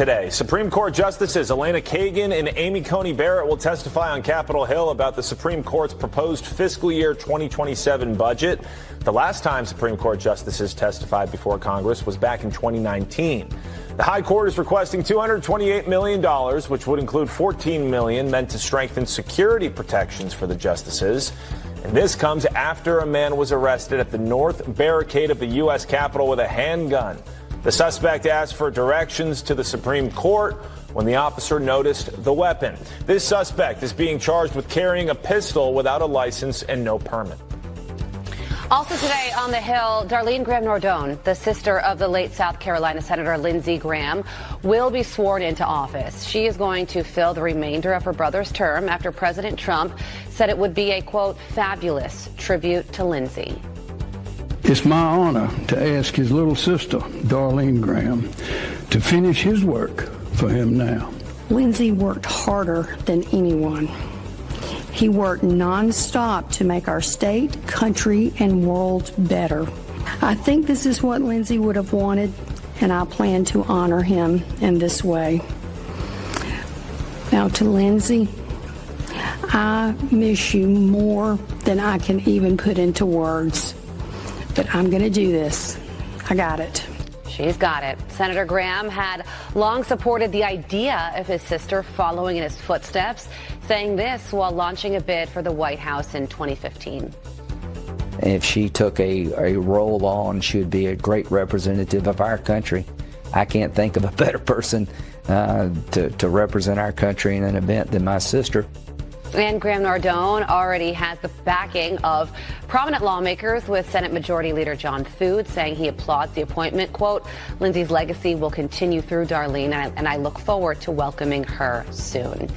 today. Supreme Court Justices Elena Kagan and Amy Coney Barrett will testify on Capitol Hill about the Supreme Court's proposed fiscal year 2027 budget. The last time Supreme Court justices testified before Congress was back in 2019. The High Court is requesting $228 million, which would include $14 million meant to strengthen security protections for the justices. And this comes after a man was arrested at the north barricade of the U.S. Capitol with a handgun. The suspect asked for directions to the Supreme Court when the officer noticed the weapon. This suspect is being charged with carrying a pistol without a license and no permit. Also today on the Hill, Darlene Graham-Nardone, the sister of the late South Carolina Senator Lindsey Graham, will be sworn into office. She is going to fill the remainder of her brother's term after President Trump said it would be a, quote, fabulous tribute to Lindsey. It's my honor to ask his little sister, Darlene Graham, to finish his work for him now. Lindsey worked harder than anyone. He worked nonstop to make our state, country, and world better. I think this is what Lindsey would have wanted, and I plan to honor him in this way. Now to Lindsey, I miss you more than I can even put into words. But I'm going to do this. I got it. She's got it. Senator Graham had long supported the idea of his sister following in his footsteps, saying this while launching a bid for the White House in 2015. If she took a role on, she would be a great representative of our country. I can't think of a better person to represent our country in an event than my sister. And Graham-Nardone already has the backing of prominent lawmakers, with Senate Majority Leader John Thune saying he applauds the appointment. Quote, Lindsey's legacy will continue through Darlene, and I look forward to welcoming her soon.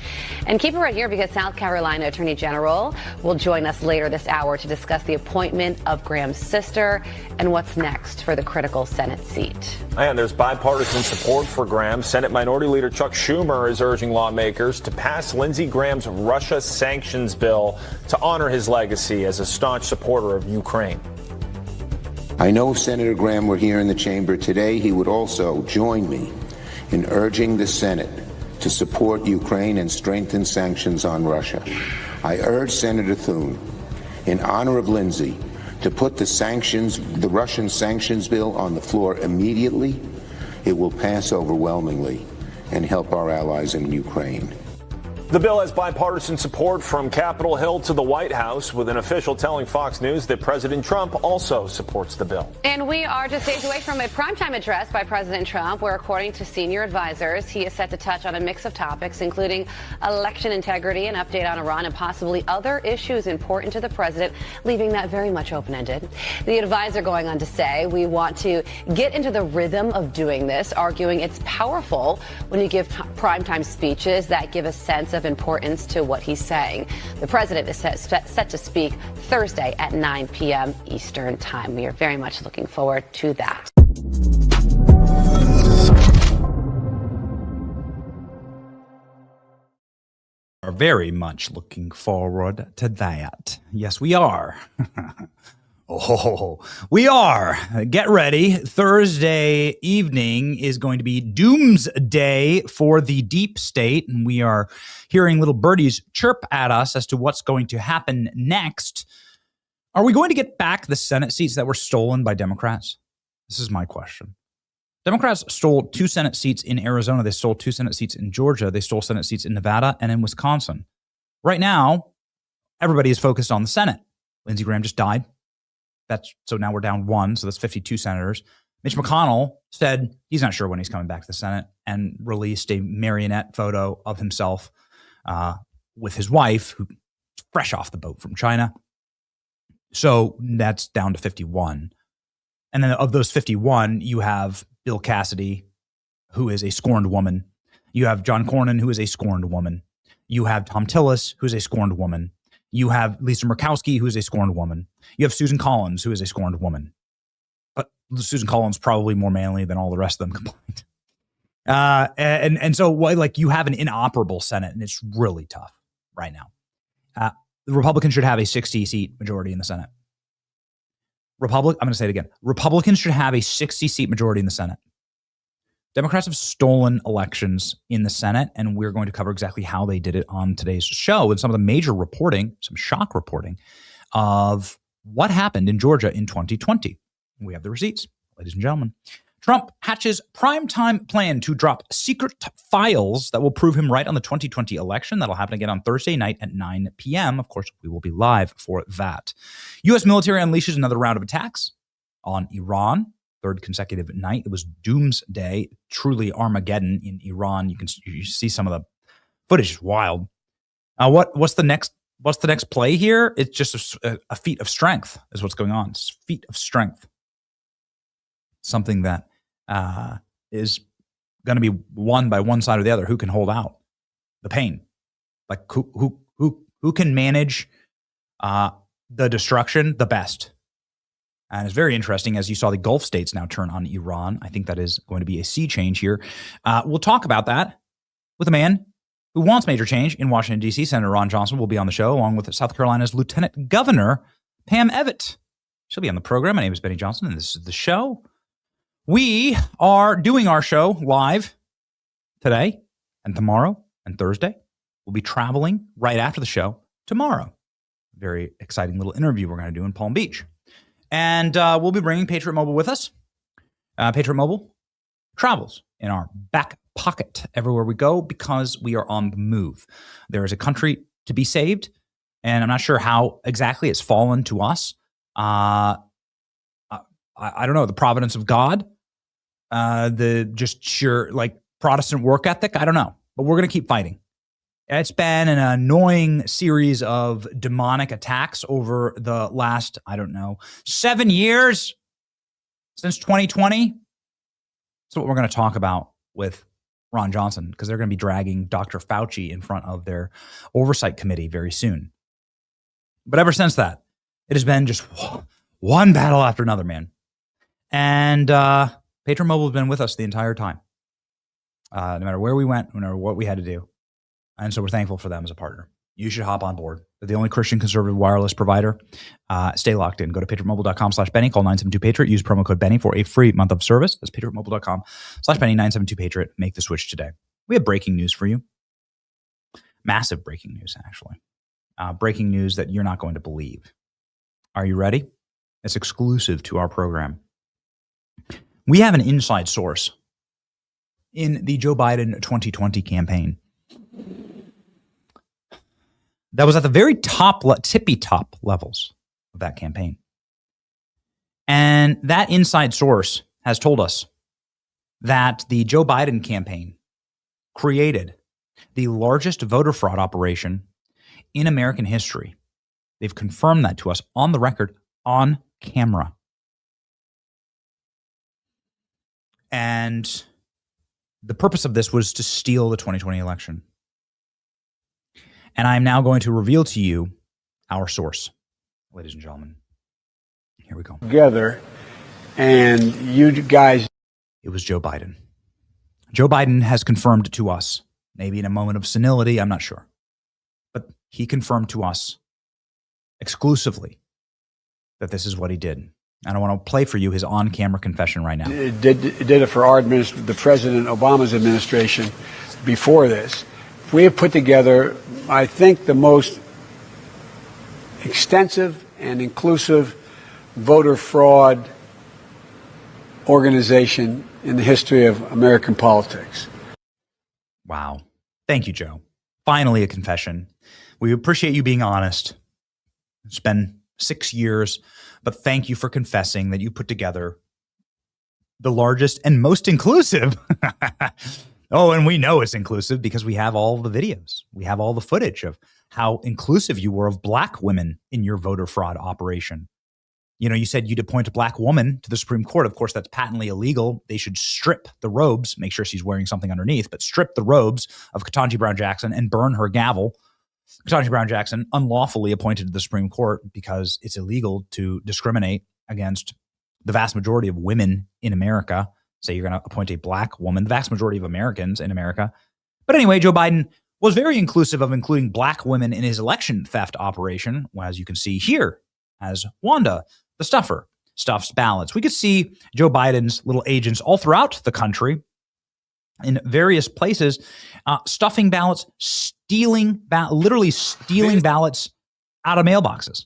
And keep it right here, because South Carolina Attorney General will join us later this hour to discuss the appointment of Graham's sister and what's next for the critical Senate seat. And there's bipartisan support for Graham. Senate Minority Leader Chuck Schumer is urging lawmakers to pass Lindsey Graham's Russia sanctions bill to honor his legacy as a staunch supporter of Ukraine. I know if Senator Graham were here in the chamber today, he would also join me in urging the Senate to support Ukraine and strengthen sanctions on Russia. I urge Senator Thune, in honor of Lindsey, to put the Russian sanctions bill on the floor immediately. It will pass overwhelmingly and help our allies in Ukraine. The bill has bipartisan support from Capitol Hill to the White House, with an official telling Fox News that President Trump also supports the bill. And we are just days away from a primetime address by President Trump, where, according to senior advisors, he is set to touch on a mix of topics, including election integrity, an update on Iran, and possibly other issues important to the president, leaving that very much open-ended. The advisor going on to say, we want to get into the rhythm of doing this, arguing it's powerful when you give primetime speeches that give a sense of importance to what he's saying. The president is set to speak Thursday at 9 p.m. Eastern Time. We are very much looking forward to that. Are very much looking forward to that. Yes, we are. Oh, we are. Get ready. Thursday evening is going to be doomsday for the deep state, and we are hearing little birdies chirp at us as to what's going to happen next. Are we going to get back the Senate seats that were stolen by Democrats? This is my question. Democrats stole 2 Senate seats in Arizona. They stole 2 Senate seats in Georgia. They stole Senate seats in Nevada and in Wisconsin. Right now, everybody is focused on the Senate. Lindsey Graham just died. So now we're down 1, so that's 52 senators. Mitch McConnell said he's not sure when he's coming back to the Senate, and released a marionette photo of himself with his wife, who's fresh off the boat from China. So that's down to 51. And then of those 51, you have Bill Cassidy, who is a scorned woman. You have John Cornyn, who is a scorned woman. You have Tom Tillis, who is a scorned woman. You have Lisa Murkowski, who is a scorned woman. You have Susan Collins, who is a scorned woman. But Susan Collins probably more manly than all the rest of them combined. And so like you have an inoperable Senate, and it's really tough right now. The Republicans should have a 60-seat majority in the Senate. I'm going to say it again. Republicans should have a 60-seat majority in the Senate. Democrats have stolen elections in the Senate, and we're going to cover exactly how they did it on today's show and some of the major reporting, some shock reporting of what happened in Georgia in 2020. We have the receipts, ladies and gentlemen. Trump hatches primetime plan to drop secret files that will prove him right on the 2020 election. That'll happen again on Thursday night at 9 p.m. Of course, we will be live for that. U.S. military unleashes another round of attacks on Iran. Third consecutive night. It was doomsday, truly Armageddon in Iran. You see some of the footage is wild. What's the next play here? It's just a feat of strength is what's going on. It's a feat of strength. Something that is going to be won by one side or the other. Who can hold out the pain? Like who can manage the destruction the best? And it's very interesting as you saw the Gulf states now turn on Iran. I think that is going to be a sea change here. We'll talk about that with a man who wants major change in Washington, D.C. Senator Ron Johnson will be on the show, along with South Carolina's Lieutenant Governor Pam Evett. She'll be on the program. My name is Benny Johnson, and this is the show. We are doing our show live today and tomorrow and Thursday. We'll be traveling right after the show tomorrow. Very exciting little interview we're going to do in Palm Beach. And we'll be bringing Patriot Mobile with us. Patriot Mobile travels in our back pocket everywhere we go because we are on the move. There is a country to be saved, and I'm not sure how exactly it's fallen to us. I don't know, the providence of God, the just sheer like Protestant work ethic. I don't know, but we're going to keep fighting. It's been an annoying series of demonic attacks over the last, 7 years since 2020. That's what we're going to talk about with Ron Johnson, because they're going to be dragging Dr. Fauci in front of their oversight committee very soon. But ever since that, it has been just one battle after another, man. And Patriot Mobile has been with us the entire time. No matter where we went, no matter what we had to do. And so we're thankful for them as a partner. You should hop on board. They're the only Christian conservative wireless provider. Stay locked in. Go to patriotmobile.com/Benny. Call 972-PATRIOT. Use promo code Benny for a free month of service. That's patriotmobile.com/Benny, 972-PATRIOT. Make the switch today. We have breaking news for you. Massive breaking news, actually. Breaking news that you're not going to believe. Are you ready? It's exclusive to our program. We have an inside source in the Joe Biden 2020 campaign that was at the very tippy top levels of that campaign. And that inside source has told us that the Joe Biden campaign created the largest voter fraud operation in American history. They've confirmed that to us on the record, on camera. And the purpose of this was to steal the 2020 election. And I'm now going to reveal to you our source, ladies and gentlemen. Here we go. Together, and you guys. It was Joe Biden. Joe Biden has confirmed to us, maybe in a moment of senility, I'm not sure, but he confirmed to us exclusively that this is what he did. And I want to play for you his on-camera confession right now. It did it for our the President Obama's administration before this. We have put together, I think, the most extensive and inclusive voter fraud organization in the history of American politics. Wow. Thank you, Joe. Finally, a confession. We appreciate you being honest. It's been 6 years, but thank you for confessing that you put together the largest and most inclusive. Oh, and we know it's inclusive because we have all the videos. We have all the footage of how inclusive you were of black women in your voter fraud operation. You know, you said you'd appoint a black woman to the Supreme Court. Of course, that's patently illegal. They should strip the robes, make sure she's wearing something underneath, but strip the robes of Ketanji Brown Jackson and burn her gavel. Ketanji Brown Jackson unlawfully appointed to the Supreme Court because it's illegal to discriminate against the vast majority of women in America. Say you're going to appoint a black woman, the vast majority of Americans in America. But anyway, Joe Biden was very inclusive of including black women in his election theft operation, as you can see here, as Wanda, the stuffer, stuffs ballots. We could see Joe Biden's little agents all throughout the country in various places, stuffing ballots, literally stealing ballots out of mailboxes.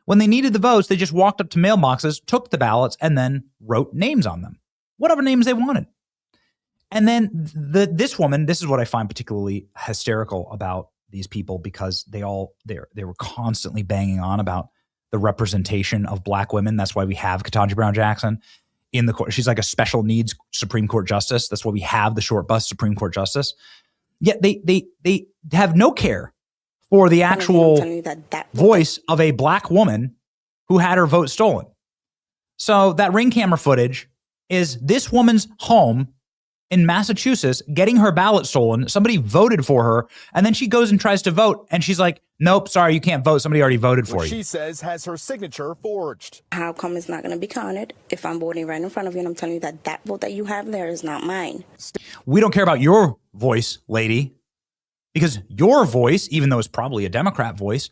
When they needed the votes, they just walked up to mailboxes, took the ballots, and then wrote names on them, whatever names they wanted. And then this woman, this is what I find particularly hysterical about these people, because they were constantly banging on about the representation of black women. That's why we have Ketanji Brown Jackson in the court. She's like a special needs Supreme Court justice. That's why we have the short bus Supreme Court justice. Yet they have no care for the actual voice of a black woman who had her vote stolen. So that ring camera footage is this woman's home in Massachusetts getting her ballot stolen. Somebody voted for her, and then she goes and tries to vote, and she's like, nope, sorry, you can't vote. Somebody already voted for you. She says has her signature forged. How come it's not going to be counted if I'm voting right in front of you and I'm telling you that that vote that you have there is not mine? We don't care about your voice, lady, because your voice, even though it's probably a Democrat voice,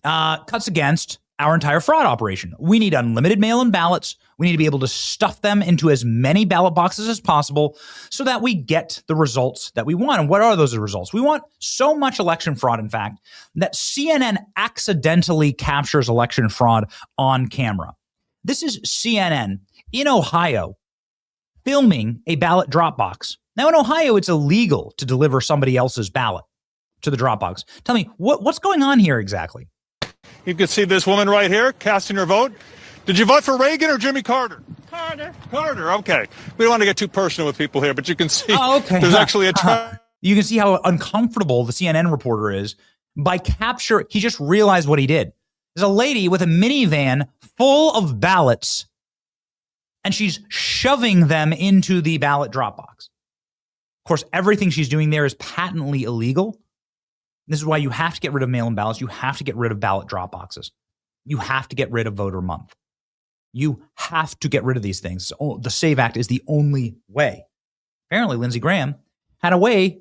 cuts against our entire fraud operation. We need unlimited mail-in ballots. We need to be able to stuff them into as many ballot boxes as possible so that we get the results that we want. And what are those results? We want so much election fraud, in fact, that CNN accidentally captures election fraud on camera. This is CNN in Ohio filming a ballot drop box. Now in Ohio, it's illegal to deliver somebody else's ballot to the drop box. Tell me, what's going on here exactly? You can see this woman right here casting her vote. Did you vote for Reagan or Jimmy Carter? Carter, okay. We don't want to get too personal with people here, but you can see there's actually a You can see how uncomfortable the CNN reporter is by he just realized what he did. There's a lady with a minivan full of ballots, and she's shoving them into the ballot drop box. Of course, everything she's doing there is patently illegal. This is why you have to get rid of mail-in ballots. You have to get rid of ballot drop boxes. You have to get rid of voter month. You have to get rid of these things. The SAVE Act is the only way. Apparently, Lindsey Graham had a way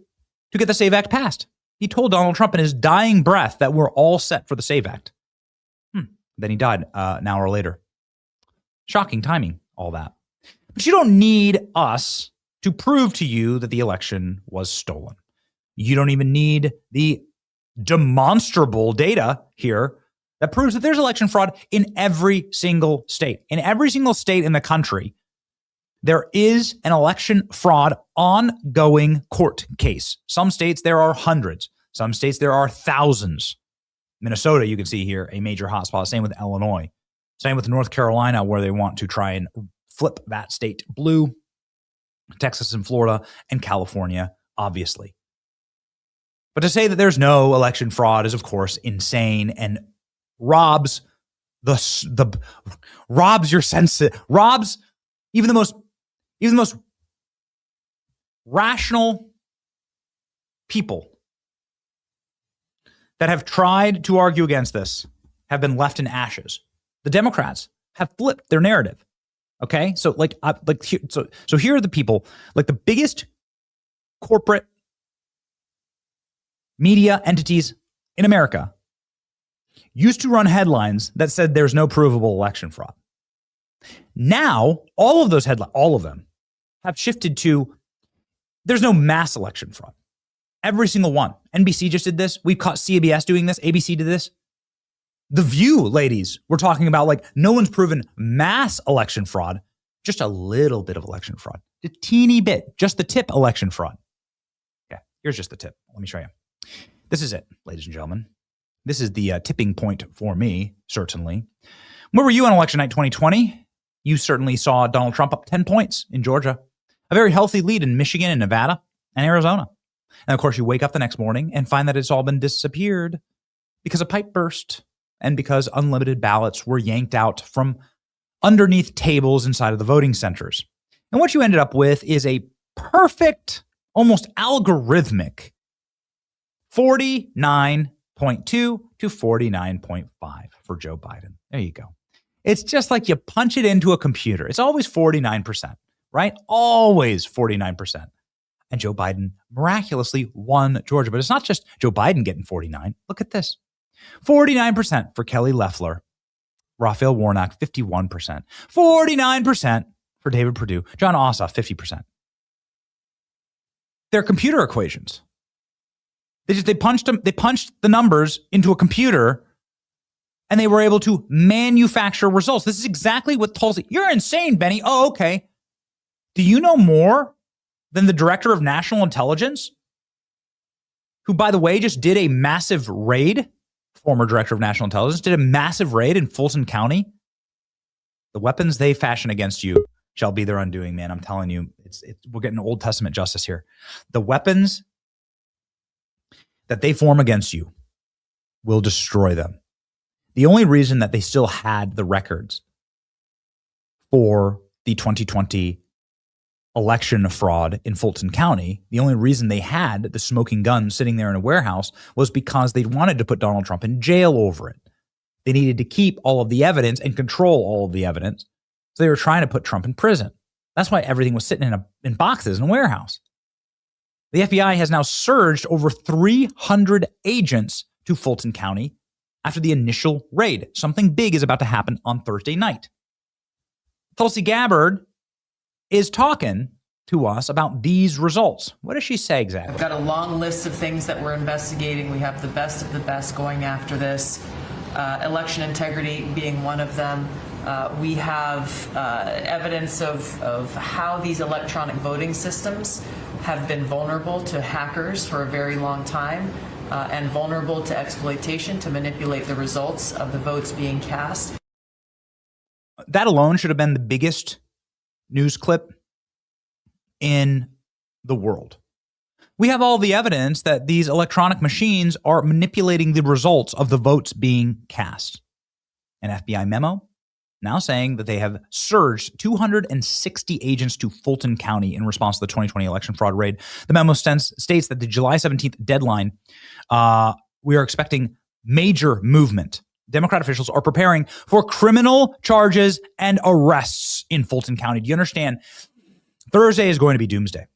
to get the SAVE Act passed. He told Donald Trump in his dying breath that we're all set for the SAVE Act. Then he died an hour later. Shocking timing, all that. But you don't need us to prove to you that the election was stolen. You don't even need the demonstrable data here that proves that there's election fraud in every single state. In every single state in the country, there is an election fraud ongoing court case. Some states, there are hundreds. Some states, there are thousands. Minnesota, you can see here, a major hotspot. Same with Illinois. Same with North Carolina, where they want to try and flip that state blue. Texas and Florida and California, obviously. But to say that there's no election fraud is, of course, insane and robs your sense, robs even the most rational people that have tried to argue against this have been left in ashes. The Democrats have flipped their narrative. Okay, so so here are the people, like the biggest corporate media entities in America used to run headlines that said there's no provable election fraud. Now, all of those headlines, all of them, have shifted to there's no mass election fraud. Every single one. NBC just did this. We've caught CBS doing this. ABC did this. The View, ladies, we're talking about like no one's proven mass election fraud, just a little bit of election fraud. A teeny bit, just the tip election fraud. Okay, here's just the tip. Let me show you. This is it, ladies and gentlemen. This is the tipping point for me, certainly. Where were you on election night 2020? You certainly saw Donald Trump up 10 points in Georgia. A very healthy lead in Michigan and Nevada and Arizona. And of course, you wake up the next morning and find that it's all been disappeared because a pipe burst and because unlimited ballots were yanked out from underneath tables inside of the voting centers. And what you ended up with is a perfect, almost algorithmic 49.2 to 49.5 for Joe Biden. There you go. It's just like you punch it into a computer. It's always 49%, right? Always 49%. And Joe Biden miraculously won Georgia. But it's not just Joe Biden getting 49. Look at this. 49% for Kelly Loeffler. Raphael Warnock, 51%. 49% for David Perdue. John Ossoff, 50%. their computer equations. They punched the numbers into a computer, and they were able to manufacture results. This is exactly what Tulsi. You're insane, Benny. Oh, okay. Do you know more than the director of national intelligence, who, by the way, just did a massive raid? Former director of national intelligence did a massive raid in Fulton County. The weapons they fashion against you shall be their undoing, man. I'm telling you, we're getting Old Testament justice here. The weapons that they form against you will destroy them. The only reason that they still had the records for the 2020 election fraud in Fulton County, the only reason they had the smoking gun sitting there in a warehouse was because they wanted to put Donald Trump in jail over it. They needed to keep all of the evidence and control all of the evidence. So they were trying to put Trump in prison. That's why everything was sitting in boxes in a warehouse. The FBI has now surged over 300 agents to Fulton County after the initial raid. Something big is about to happen on Thursday night. Tulsi Gabbard is talking to us about these results. What does she say exactly? I've got a long list of things that we're investigating. We have the best of the best going after this. Election integrity being one of them. We have evidence of how these electronic voting systems have been vulnerable to hackers for a very long time and vulnerable to exploitation to manipulate the results of the votes being cast. That alone should have been the biggest news clip in the world. We have all the evidence that these electronic machines are manipulating the results of the votes being cast. An FBI memo now saying that they have surged 260 agents to Fulton County in response to the 2020 election fraud raid. The memo states that the July 17th deadline, we are expecting major movement. Democrat officials are preparing for criminal charges and arrests in Fulton County. Do you understand? Thursday is going to be doomsday.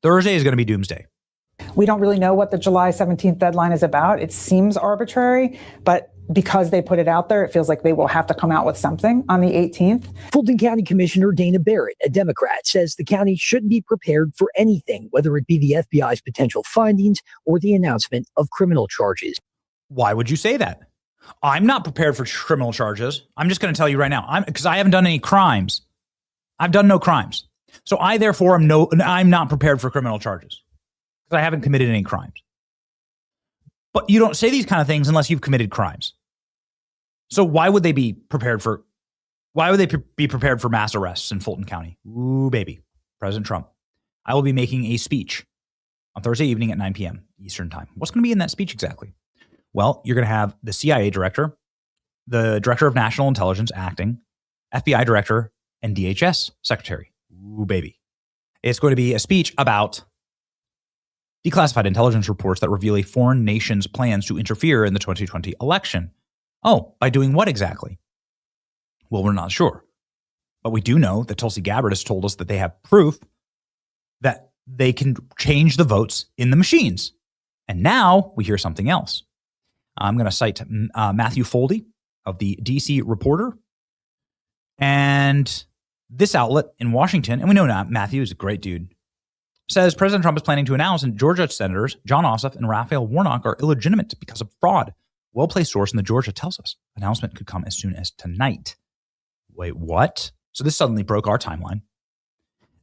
Thursday is going to be doomsday. We don't really know what the July 17th deadline is about. It seems arbitrary, but because they put it out there, it feels like they will have to come out with something on the 18th. Fulton County Commissioner Dana Barrett, a Democrat, says the county should be prepared for anything, whether it be the FBI's potential findings or the announcement of criminal charges. Why would you say that? I'm not prepared for criminal charges. I'm just going to tell you right now, because I haven't done any crimes. I've done no crimes. So I therefore I'm not prepared for criminal charges because I haven't committed any crimes. But you don't say these kind of things unless you've committed crimes. So why would they be prepared for mass arrests in Fulton County? Ooh, baby. President Trump. I will be making a speech on Thursday evening at 9 p.m. Eastern time. What's going to be in that speech exactly? Well, you're going to have the CIA director, the director of national intelligence acting, FBI director, and DHS secretary. Ooh, baby. It's going to be a speech about declassified intelligence reports that reveal a foreign nation's plans to interfere in the 2020 election. Oh, by doing what exactly? Well, we're not sure. But we do know that Tulsi Gabbard has told us that they have proof that they can change the votes in the machines. And now we hear something else. I'm going to cite Matthew Foldy of the DC Reporter. And this outlet in Washington, and we know Matthew is a great dude, says President Trump is planning to announce that Georgia Senators Jon Ossoff and Raphael Warnock are illegitimate because of fraud. Well-placed source in the Georgia tells us announcement could come as soon as tonight. Wait, what? So this suddenly broke our timeline.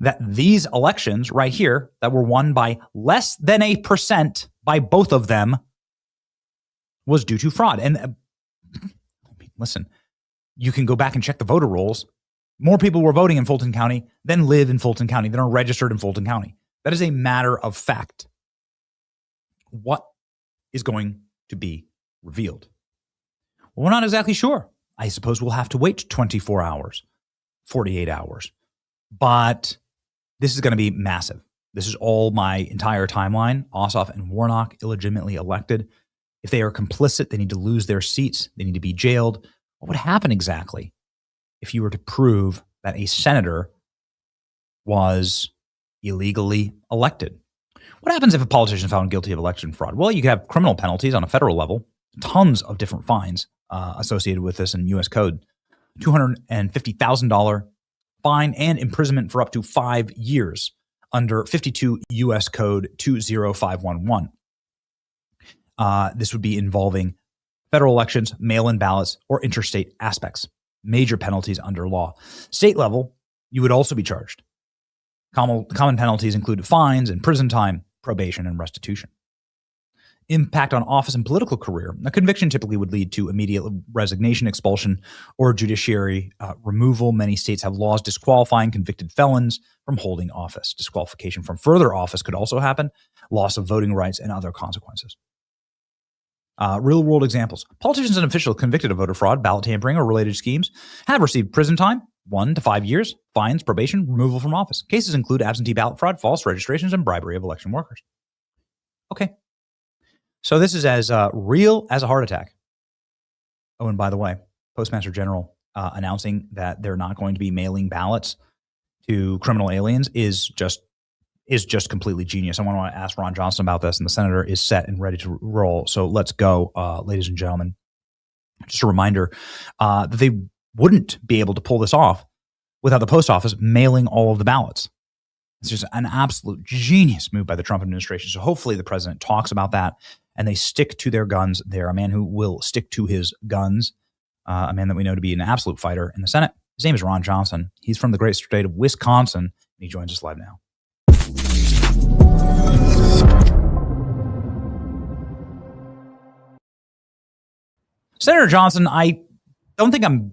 That these elections right here that were won by less than 1% by both of them was due to fraud. And listen, you can go back and check the voter rolls. More people were voting in Fulton County than live in Fulton County, than are registered in Fulton County. That is a matter of fact. What is going to be revealed? Well, we're not exactly sure. I suppose we'll have to wait 24 hours, 48 hours. But this is going to be massive. This is all my entire timeline. Ossoff and Warnock illegitimately elected. If they are complicit, they need to lose their seats. They need to be jailed. What would happen exactly if you were to prove that a senator was illegally elected? What happens if a politician is found guilty of election fraud? Well, you could have criminal penalties on a federal level, tons of different fines associated with this in U.S. Code, $250,000 fine and imprisonment for up to 5 years. under 52 U.S. Code 20511. This would be involving federal elections, mail-in ballots, or interstate aspects. Major penalties under law. State level, you would also be charged. Common penalties include fines and prison time, probation, and restitution. Impact on office and political career. A conviction typically would lead to immediate resignation, expulsion, or judiciary removal. Many states have laws disqualifying convicted felons from holding office. Disqualification from further office could also happen. Loss of voting rights and other consequences. Real-world examples. Politicians and officials convicted of voter fraud, ballot tampering, or related schemes have received prison time, 1 to 5 years, fines, probation, removal from office. Cases include absentee ballot fraud, false registrations, and bribery of election workers. Okay. So this is as real as a heart attack. Oh, and by the way, Postmaster General announcing that they're not going to be mailing ballots to criminal aliens is just completely genius. I want to ask Ron Johnson about this, and the senator is set and ready to roll. So let's go, ladies and gentlemen. Just a reminder that they wouldn't be able to pull this off without the post office mailing all of the ballots. It's just an absolute genius move by the Trump administration. So hopefully the president talks about that and they stick to their guns there. A man who will stick to his guns, a man that we know to be an absolute fighter in the Senate. His name is Ron Johnson. He's from the great state of Wisconsin, and he joins us live now. Senator Johnson, I don't think I'm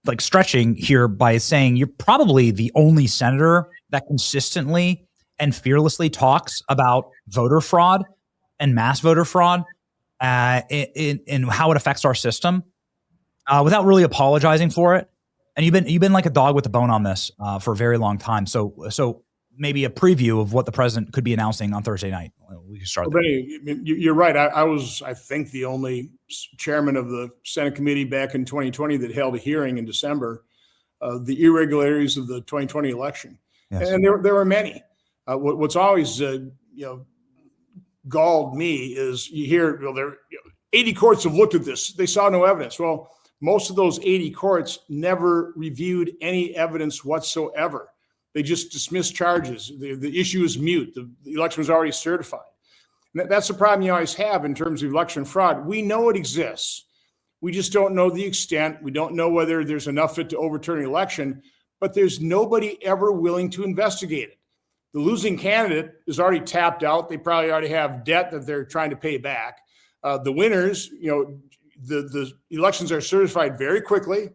like stretching here by saying you're probably the only senator that consistently and fearlessly talks about voter fraud and mass voter fraud in how it affects our system without really apologizing for it. And you've been like a dog with a bone on this for a very long time. So maybe a preview of what the president could be announcing on Thursday night. We can start there. You're right. I was, I think, the only chairman of the Senate committee back in 2020 that held a hearing in December, the irregularities of the 2020 election. Yes. And there were many. What's always galled me is you hear, 80 courts have looked at this. They saw no evidence. Well, most of those 80 courts never reviewed any evidence whatsoever. They just dismissed charges. The issue is moot. The election was already certified. And that's the problem you always have in terms of election fraud. We know it exists. We just don't know the extent. We don't know whether there's enough of it to overturn an election, but there's nobody ever willing to investigate it. The losing candidate is already tapped out. They probably already have debt that they're trying to pay back. The winners, the elections are certified very quickly.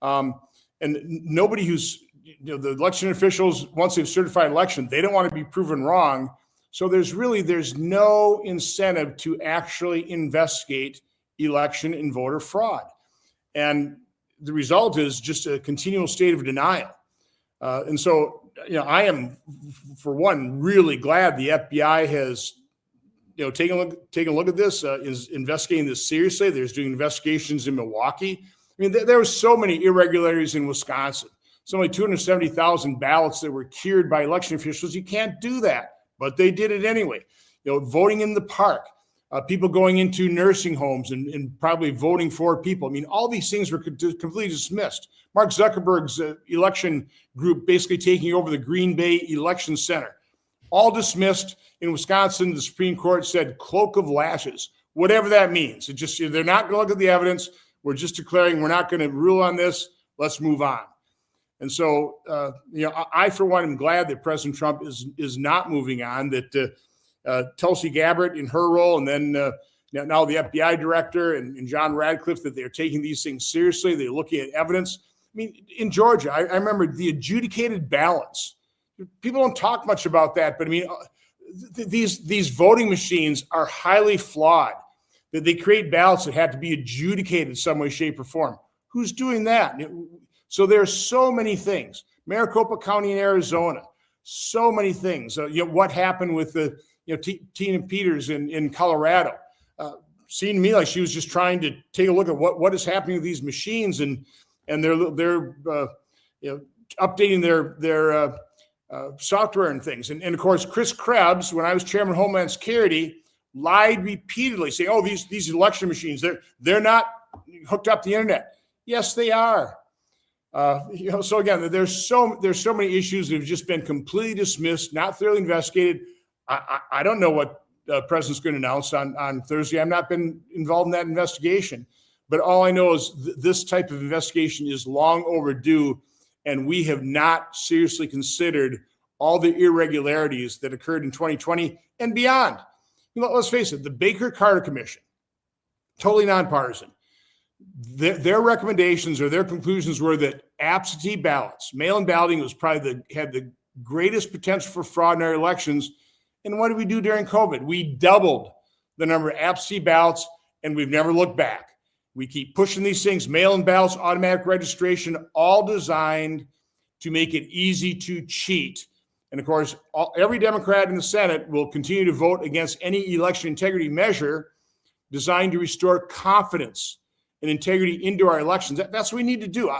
And nobody who's, the election officials, once they've certified election, they don't want to be proven wrong. So there's no incentive to actually investigate election and voter fraud. And the result is just a continual state of denial. And so, I am, for one, really glad the FBI has, taken a look at this, is investigating this seriously. There's doing investigations in Milwaukee. I mean, there were so many irregularities in Wisconsin. It's only 270,000 ballots that were cured by election officials. You can't do that, but they did it anyway. Voting in the park, people going into nursing homes and probably voting for people. I mean, all these things were completely dismissed. Mark Zuckerberg's election group basically taking over the Green Bay Election Center, all dismissed. In Wisconsin, the Supreme Court said cloak of lashes, whatever that means. It just, they're not going to look at the evidence. We're just declaring we're not going to rule on this. Let's move on. And so, I, for one, am glad that President Trump is not moving on, that Tulsi Gabbard in her role, and then now the FBI director and John Radcliffe, that they're taking these things seriously. They're looking at evidence. I mean, in Georgia, I remember the adjudicated ballots. People don't talk much about that, but I mean, these voting machines are highly flawed. That they create ballots that have to be adjudicated in some way, shape, or form. Who's doing that? So there's so many things. Maricopa County in Arizona, so many things. What happened with the Tina Peters in Colorado? Seemed to me like she was just trying to take a look at what is happening with these machines, and they're updating their software and things. And of course, Chris Krebs, when I was chairman of Homeland Security, lied repeatedly, saying, "Oh, these election machines, they're not hooked up to the internet." Yes, they are. So again, there's so many issues that have just been completely dismissed, not thoroughly investigated. I don't know what the president's going to announce on Thursday. I've not been involved in that investigation, but all I know is this type of investigation is long overdue, and we have not seriously considered all the irregularities that occurred in 2020 and beyond. Let's face it, the Baker-Carter Commission, totally nonpartisan. Their recommendations or their conclusions were that absentee ballots, mail-in balloting had the greatest potential for fraud in our elections. And what did we do during COVID? We doubled the number of absentee ballots, and we've never looked back. We keep pushing these things, mail-in ballots, automatic registration, all designed to make it easy to cheat. And of course, every Democrat in the Senate will continue to vote against any election integrity measure designed to restore confidence and integrity into our elections. That's what we need to do.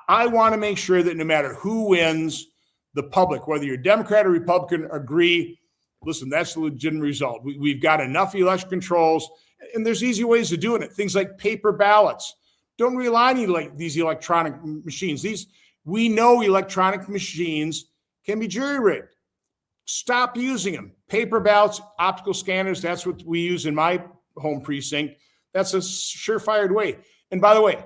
I want to make sure that no matter who wins, the public, whether you're Democrat or Republican, agree, listen, that's the legitimate result. We've got enough election controls, and there's easy ways of doing it. Things like paper ballots. Don't rely on these electronic machines. We know electronic machines can be jury-rigged. Stop using them. Paper ballots, optical scanners, that's what we use in my home precinct. That's a surefire way. And by the way,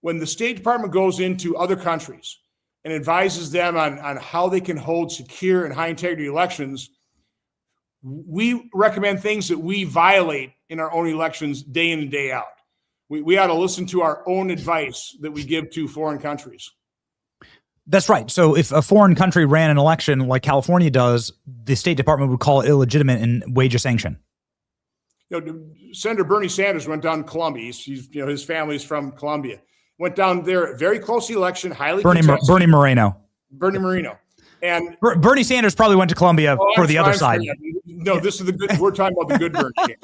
when the State Department goes into other countries and advises them on how they can hold secure and high integrity elections, we recommend things that we violate in our own elections day in and day out. We ought to listen to our own advice that we give to foreign countries. That's right. So if a foreign country ran an election like California does, the State Department would call it illegitimate and wage a sanction. Senator Bernie Sanders went down to Colombia. His family's from Colombia. Went down there, very close election, highly contested. Bernie Moreno. And Bernie Sanders probably went to Colombia for the other side. No, this is the good. We're talking about the good Bernie.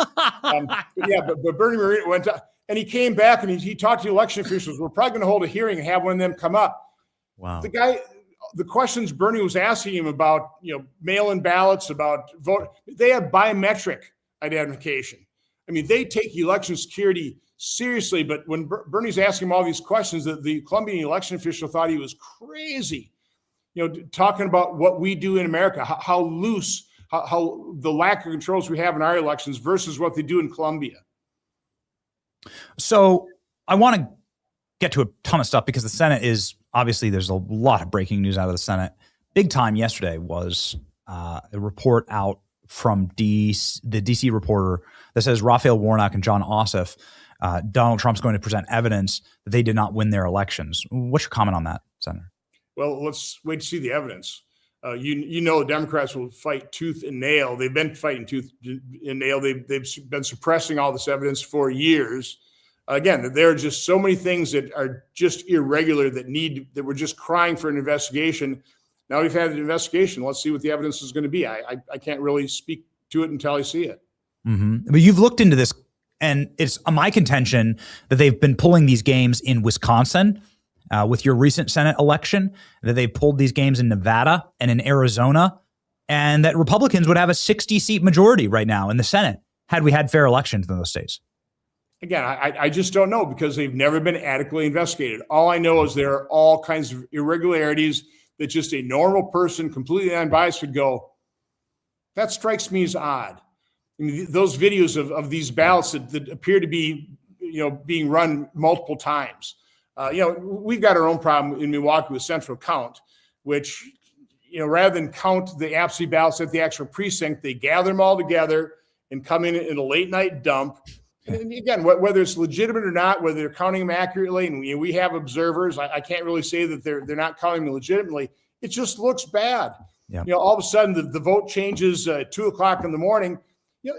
But Bernie Moreno went down, and he came back and he talked to the election officials. We're probably going to hold a hearing and have one of them come up. Wow. The questions Bernie was asking him about, mail-in ballots, about vote, they have biometric identification. I mean, they take election security seriously, but when Bernie's asking him all these questions, the Colombian election official thought he was crazy, talking about what we do in America, how loose, how the lack of controls we have in our elections versus what they do in Colombia. So I want to get to a ton of stuff because the Senate is, obviously there's a lot of breaking news out of the Senate. Big time yesterday was a report out from the DC Reporter that says Raphael Warnock and John Ossoff, Donald Trump's going to present evidence that they did not win their elections. What's your comment on that, Senator? Well, let's wait to see the evidence. The Democrats will fight tooth and nail. They've been fighting tooth and nail. They've been suppressing all this evidence for years. Again, there are just so many things that are just irregular that we're just crying for an investigation. Now we've had an investigation. Let's see what the evidence is going to be. I can't really speak to it until I see it. Mm-hmm. But you've looked into this, and it's my contention that they've been pulling these games in Wisconsin with your recent Senate election, that they pulled these games in Nevada and in Arizona, and that Republicans would have a 60-seat majority right now in the Senate had we had fair elections in those states. Again, I just don't know because they've never been adequately investigated. All I know is there are all kinds of irregularities that just a normal person, completely unbiased, would go, that strikes me as odd. I mean, those videos of these ballots that appear to be, being run multiple times. We've got our own problem in Milwaukee with Central Count, which, rather than count the absentee ballots at the actual precinct, they gather them all together and come in a late night dump. And again, whether it's legitimate or not, whether they're counting them accurately, and we have observers, I can't really say that they're not counting them legitimately. It just looks bad. Yeah. All of a sudden the vote changes at 2:00 in the morning.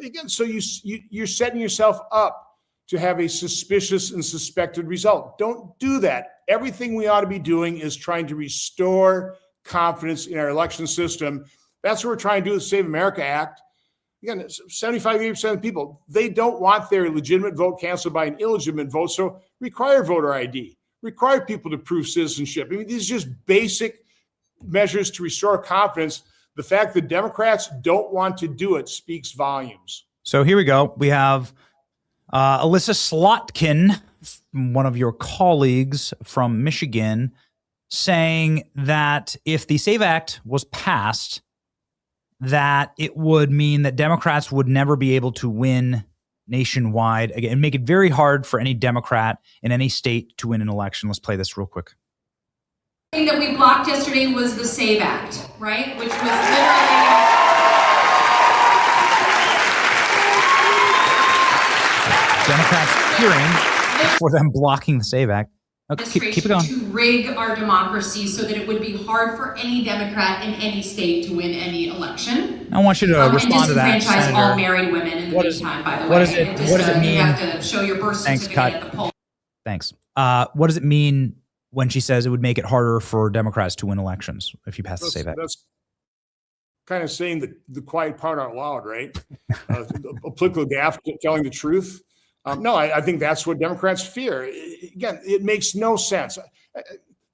Again, so you're setting yourself up to have a suspicious and suspected result. Don't do that. Everything we ought to be doing is trying to restore confidence in our election system. That's what we're trying to do with the Save America Act. Again, 75-80% of people, they don't want their legitimate vote canceled by an illegitimate vote. So require voter ID, require people to prove citizenship. I mean, these are just basic measures to restore confidence. The fact that Democrats don't want to do it speaks volumes. So here we go. We have Alyssa Slotkin one of your colleagues from Michigan saying that if the SAVE Act was passed, that it would mean that Democrats would never be able to win nationwide again and make it very hard for any Democrat in any state to win an election. Let's play this real quick. The thing that we blocked yesterday was the SAVE Act, right? Which was literally... Democrats hearing for them blocking the SAVE Act. Okay, keep it going. To rig our democracy so that it would be hard for any Democrat in any state to win any election. I want you to respond to that, and disenfranchise Senator. all married women in the meantime, by the way. What does it mean? You have to show your birth certificate at the poll. Thanks. What does it mean when she says it would make it harder for Democrats to win elections if you pass the SAVE Act? That's kind of saying the quiet part out loud, right? A political gaffe, telling the truth. No, I think that's what Democrats fear. Again, it makes no sense.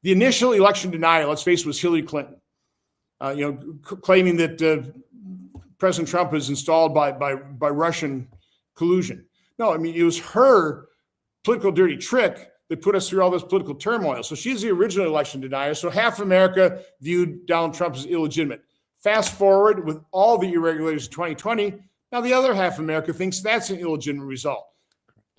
The initial election denial, let's face it, was Hillary Clinton. Claiming that President Trump is installed by Russian collusion. No, I mean, it was her political dirty trick that put us through all this political turmoil. So she's the original election denier. So half America viewed Donald Trump as illegitimate. Fast forward with all the irregularities in 2020, now the other half of America thinks that's an illegitimate result.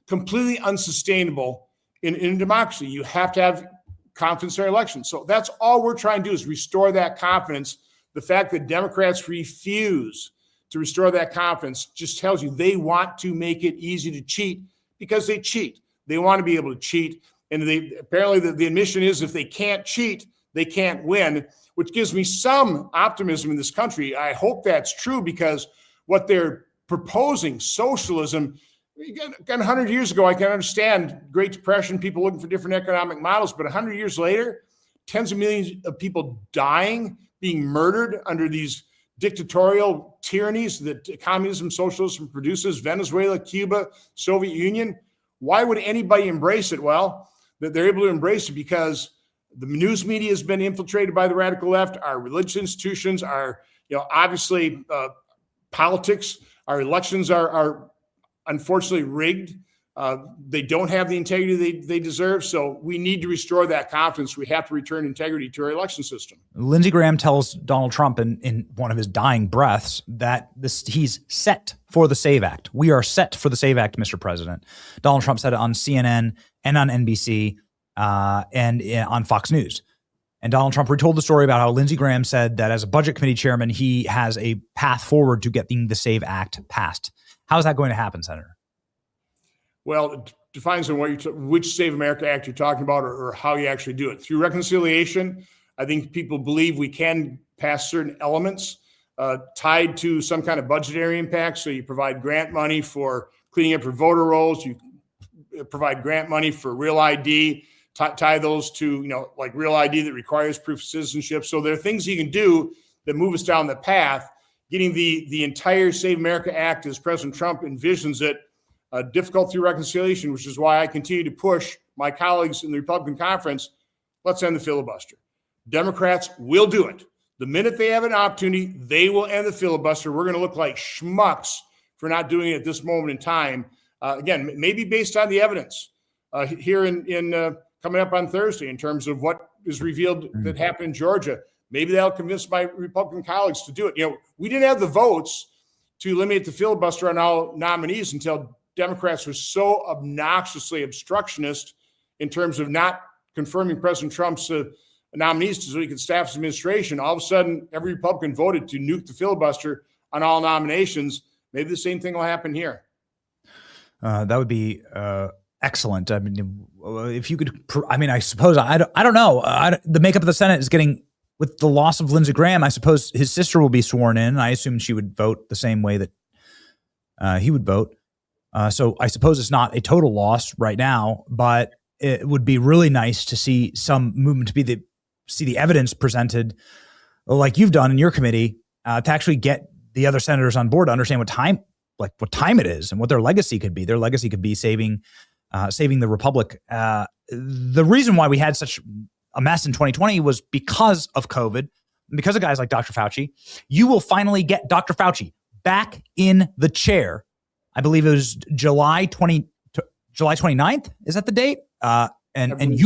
Completely unsustainable in a democracy. You have to have confidence in our elections. So that's all we're trying to do is restore that confidence. The fact that Democrats refuse to restore that confidence just tells you they want to make it easy to cheat because they cheat. They want to be able to cheat. And apparently the admission is if they can't cheat, they can't win, which gives me some optimism in this country. I hope that's true because what they're proposing, socialism, again, 100 years ago, I can understand Great Depression, people looking for different economic models, but 100 years later, tens of millions of people dying, being murdered under these dictatorial tyrannies that communism, socialism produces, Venezuela, Cuba, Soviet Union. Why would anybody embrace it? Well, that they're able to embrace it because the news media has been infiltrated by the radical left, our religious institutions, our, obviously politics, our elections are unfortunately rigged. They don't have the integrity they deserve. So we need to restore that confidence. We have to return integrity to our election system. Lindsey Graham tells Donald Trump in one of his dying breaths that he's set for the SAVE Act. We are set for the SAVE Act, Mr. President. Donald Trump said it on CNN and on NBC and on Fox News. And Donald Trump retold the story about how Lindsey Graham said that as a budget committee chairman, he has a path forward to getting the SAVE Act passed. How is that going to happen, Senator? Well, it defines on which Save America Act you're talking about or how you actually do it. Through reconciliation, I think people believe we can pass certain elements tied to some kind of budgetary impact. So you provide grant money for cleaning up your voter rolls. You provide grant money for Real ID, tie those to, like Real ID that requires proof of citizenship. So there are things you can do that move us down the path. Getting the entire Save America Act as President Trump envisions it, difficult through reconciliation, which is why I continue to push my colleagues in the Republican conference, let's end the filibuster. Democrats will do it. The minute they have an opportunity, they will end the filibuster. We're going to look like schmucks for not doing it at this moment in time. Again, maybe based on the evidence here in coming up on Thursday in terms of what is revealed that happened in Georgia. Maybe that'll convince my Republican colleagues to do it. We didn't have the votes to eliminate the filibuster on all nominees until Democrats were so obnoxiously obstructionist in terms of not confirming President Trump's nominees so he could staff his administration. All of a sudden, every Republican voted to nuke the filibuster on all nominations. Maybe the same thing will happen here. That would be excellent. I mean, if you could, I suppose, I don't know. The makeup of the Senate is getting, with the loss of Lindsey Graham, I suppose his sister will be sworn in. I assume she would vote the same way that he would vote. So I suppose it's not a total loss right now, but it would be really nice to see some movement, to see the evidence presented like you've done in your committee to actually get the other senators on board to understand what time it is and what their legacy could be. Their legacy could be saving the republic. The reason why we had such a mess in 2020 was because of COVID, and because of guys like Dr. Fauci. You will finally get Dr. Fauci back in the chair. I believe it was July 20. July 29th. Is that the date? And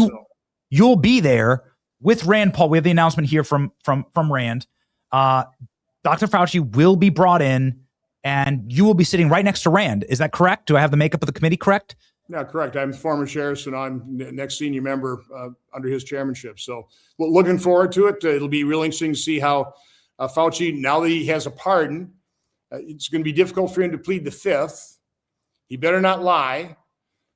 you'll be there with Rand Paul. We have the announcement here from Rand. Dr. Fauci will be brought in, and you will be sitting right next to Rand. Is that correct? Do I have the makeup of the committee correct? Yeah, correct. I'm former chair, so now I'm next senior member under his chairmanship. So looking forward to it. It'll be real interesting to see how Fauci, now that he has a pardon, it's going to be difficult for him to plead the fifth. He better not lie.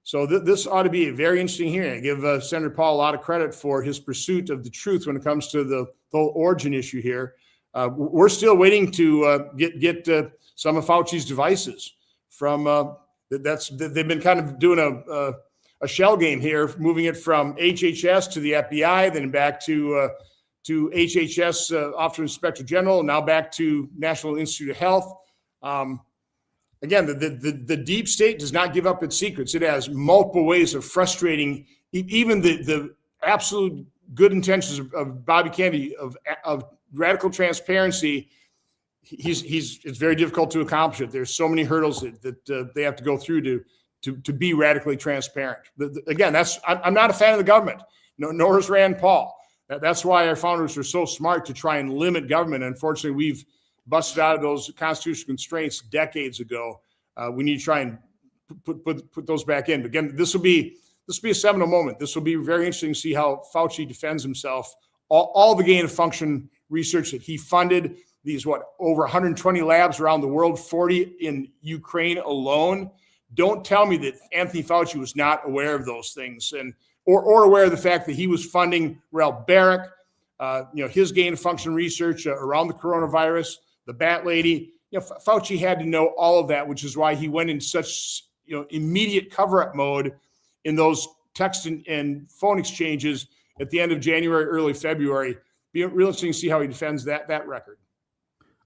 So this ought to be a very interesting hearing. I give Senator Paul a lot of credit for his pursuit of the truth when it comes to the whole origin issue here. We're still waiting to get some of Fauci's devices from. They've been kind of doing a shell game here, moving it from HHS to the FBI, then back to HHS, Office of Inspector General, now back to National Institute of Health. Again, the deep state does not give up its secrets. It has multiple ways of frustrating even the absolute good intentions of Bobby Kennedy of radical transparency. It's very difficult to accomplish it. There's so many hurdles that they have to go through to be radically transparent. Again, I'm not a fan of the government, nor is Rand Paul. That's why our founders are so smart to try and limit government. Unfortunately, we've busted out of those constitutional constraints decades ago. We need to try and put those back in. But again, this will be a seminal moment. This will be very interesting to see how Fauci defends himself. All the gain of function research that he funded. These, over 120 labs around the world, 40 in Ukraine alone. Don't tell me that Anthony Fauci was not aware of those things or aware of the fact that he was funding Ralph Barrick, his gain of function research around the coronavirus, the Bat Lady. Fauci had to know all of that, which is why he went in such immediate cover-up mode in those text and phone exchanges at the end of January, early February. Be real interesting to see how he defends that record.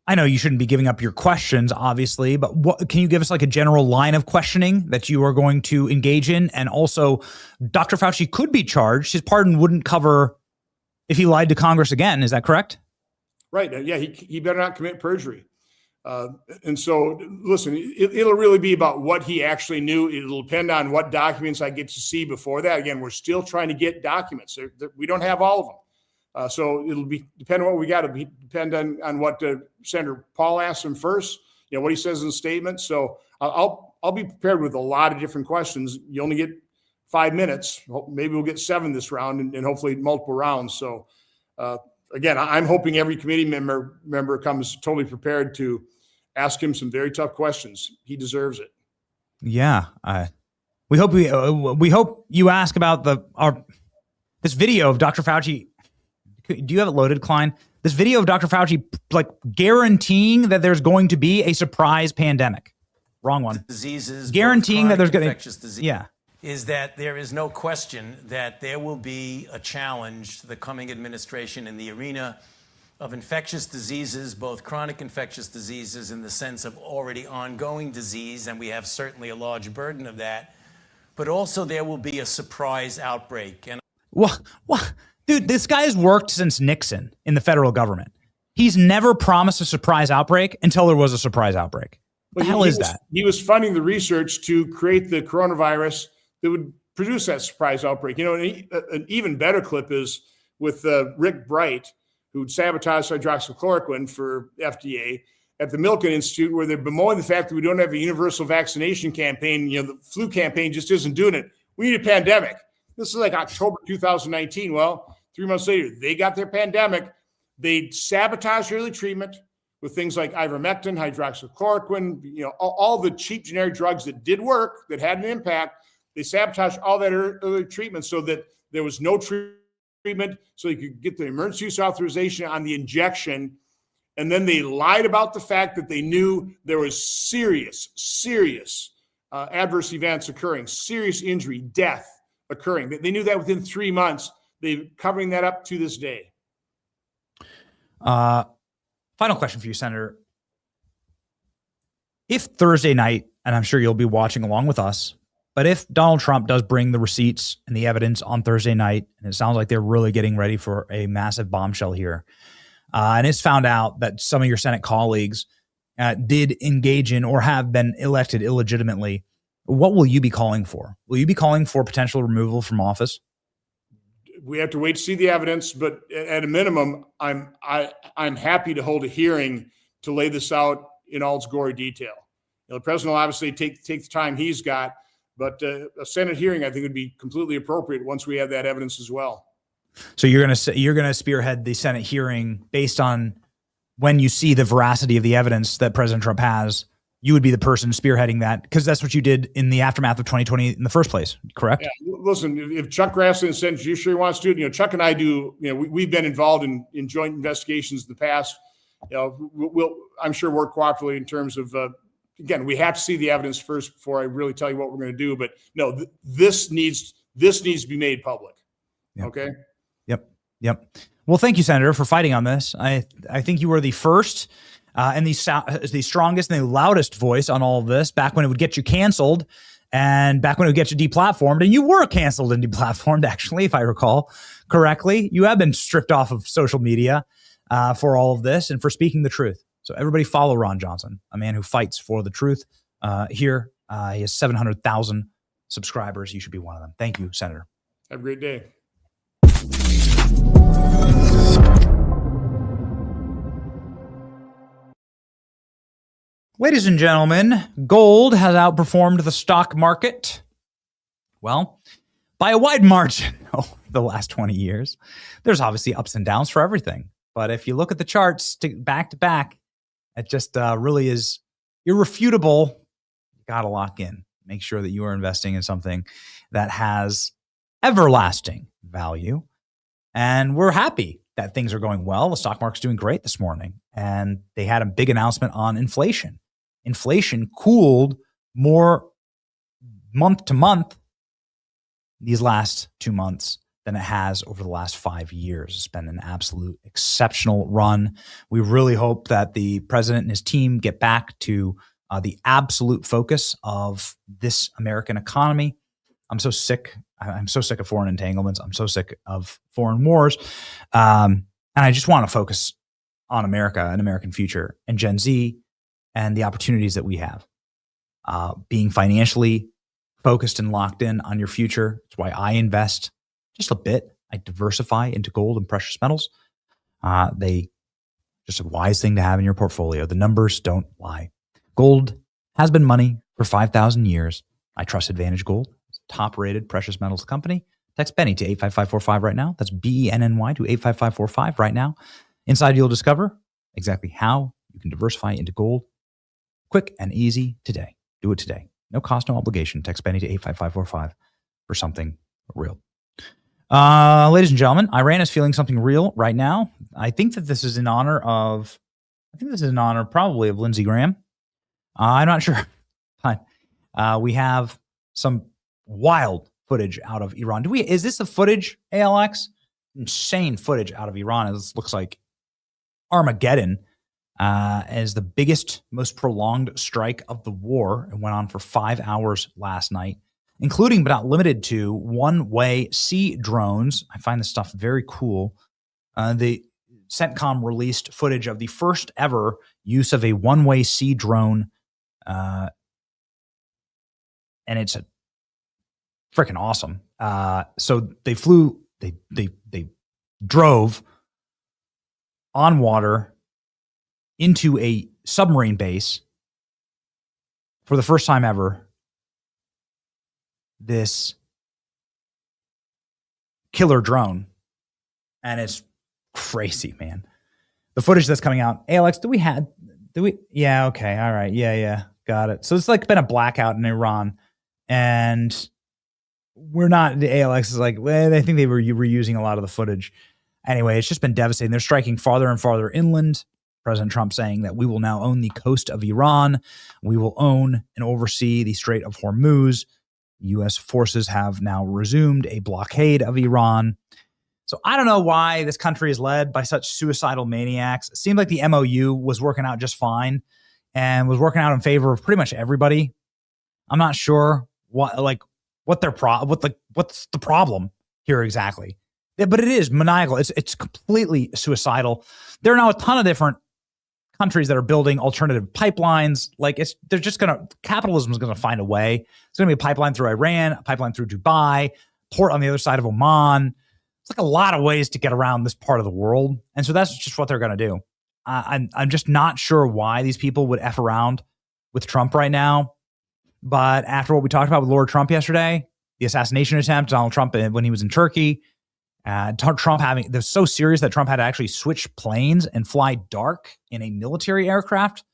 I know you shouldn't be giving up your questions, obviously, but can you give us like a general line of questioning that you are going to engage in? And also, Dr. Fauci could be charged. His pardon wouldn't cover if he lied to Congress again. Is that correct? Right. Yeah, he better not commit perjury. And so, listen, it'll really be about what he actually knew. It'll depend on what documents I get to see before that. Again, we're still trying to get documents. We don't have all of them. So it'll be depend on what we got. It'll depend on what Senator Paul asks him first, what he says in the statement. So I'll be prepared with a lot of different questions. You only get 5 minutes. Maybe we'll get 7 this round and hopefully multiple rounds. So again, I'm hoping every committee member comes totally prepared to ask him some very tough questions. He deserves it. Yeah. We hope you ask about this video of Dr. Fauci. Do you have it loaded, Klein? This video of Dr. Fauci guaranteeing that there's going to be a surprise pandemic. Wrong one. Diseases, guaranteeing that there's going to infectious disease. Yeah. Is that there is no question that there will be a challenge to the coming administration in the arena of infectious diseases, both chronic infectious diseases in the sense of already ongoing disease, and we have certainly a large burden of that, but also there will be a surprise outbreak. And what? Dude, this guy's worked since Nixon in the federal government. He's never promised a surprise outbreak until there was a surprise outbreak. What the hell is that? He was funding the research to create the coronavirus that would produce that surprise outbreak. An even better clip is with Rick Bright, who sabotaged hydroxychloroquine for FDA at the Milken Institute, where they're bemoaning the fact that we don't have a universal vaccination campaign. The flu campaign just isn't doing it. We need a pandemic. This is like October 2019. Well, 3 months later, they got their pandemic. They sabotaged early treatment with things like ivermectin, hydroxychloroquine, all the cheap generic drugs that did work, that had an impact. They sabotaged all that early treatment so that there was no treatment, so you could get the emergency use authorization on the injection. And then they lied about the fact that they knew there was serious adverse events occurring, serious injury, death occurring. They knew that within 3 months. They're covering that up to this day. Final question for you, Senator. If Thursday night, and I'm sure you'll be watching along with us, but if Donald Trump does bring the receipts and the evidence on Thursday night, and it sounds like they're really getting ready for a massive bombshell here, and it's found out that some of your Senate colleagues did engage in or have been elected illegitimately, What will you be calling for? Will you be calling for potential removal from office? We have to wait to see the evidence, but at a minimum, I'm happy to hold a hearing to lay this out in all its gory detail. The president will obviously take the time he's got, but a Senate hearing I think would be completely appropriate once we have that evidence as well. So you're gonna spearhead the Senate hearing based on when you see the veracity of the evidence that President Trump has. You would be the person spearheading that because that's what you did in the aftermath of 2020 in the first place, correct? Yeah, listen, if Chuck Grassley and Senate Judiciary wants to do it, Chuck and I do, we've been involved in joint investigations in the past. We'll I'm sure work cooperatively in terms of, again, we have to see the evidence first before I really tell you what we're going to do. But no, this needs to be made public. Yep. Okay. Yep. Well, thank you, Senator, for fighting on this. I think you were the first and the strongest and the loudest voice on all of this back when it would get you canceled and back when it would get you deplatformed. And you were canceled and deplatformed, actually, if I recall correctly. You have been stripped off of social media for all of this and for speaking the truth. So everybody follow Ron Johnson, a man who fights for the truth here. He has 700,000 subscribers. You should be one of them. Thank you, Senator. Have a great day. Ladies and gentlemen, gold has outperformed the stock market. Well, by a wide margin over the last 20 years. There's obviously ups and downs for everything. But if you look at the charts back to back, it just really is irrefutable. You got to lock in. Make sure that you are investing in something that has everlasting value. And we're happy that things are going well. The stock market's doing great this morning. And they had a big announcement on inflation. Inflation cooled more month to month these last 2 months than it has over the last 5 years. It's been an absolute exceptional run. We really hope that the president and his team get back to the absolute focus of this American economy. I'm so sick. I'm so sick of foreign entanglements. I'm so sick of foreign wars. And I just want to focus on America and American future and Gen Z and the opportunities that we have. Being financially focused and locked in on your future. That's why I invest just a bit. I diversify into gold and precious metals. They just a wise thing to have in your portfolio. The numbers don't lie. Gold has been money for 5,000 years. I trust Advantage Gold. It's a top-rated precious metals company. Text Benny to 85545 right now. That's BENNY to 85545 right now. Inside, you'll discover exactly how you can diversify into gold. Quick and easy today. Do it today. No cost, no obligation. Text Benny to 85545 for something real. Ladies and gentlemen, Iran is feeling something real right now. I think this is in honor probably of Lindsey Graham. I'm not sure. But we have some wild footage out of Iran. Is this the footage, ALX? Insane footage out of Iran. This looks like Armageddon. As the biggest, most prolonged strike of the war. It went on for 5 hours last night, including but not limited to one-way sea drones. I find this stuff very cool. The CENTCOM released footage of the first ever use of a one-way sea drone, and it's freaking awesome. So they drove on water into a submarine base for the first time ever. This killer drone, and it's crazy, man. The footage that's coming out. ALX, yeah, okay, all right, yeah, got it. So it's like been a blackout in Iran, and the ALX is like, well, I think they were reusing a lot of the footage. Anyway, it's just been devastating. They're striking farther and farther inland. President Trump saying that we will now own the coast of Iran. We will own and oversee the Strait of Hormuz. U.S. forces have now resumed a blockade of Iran. So I don't know why this country is led by such suicidal maniacs. It seemed like the MOU was working out just fine and was working out in favor of pretty much everybody. I'm not sure what's the problem here exactly. Yeah, but it is maniacal. It's completely suicidal. There are now a ton of different countries that are building alternative pipelines. Like capitalism is going to find a way. It's going to be a pipeline through Iran, a pipeline through Dubai, port on the other side of Oman. It's like a lot of ways to get around this part of the world. And so that's just what they're going to do. I'm just not sure why these people would F around with Trump right now. But after what we talked about with Lord Trump yesterday, the assassination attempt, Donald Trump when he was in Turkey, they're so serious that Trump had to actually switch planes and fly dark in a military aircraft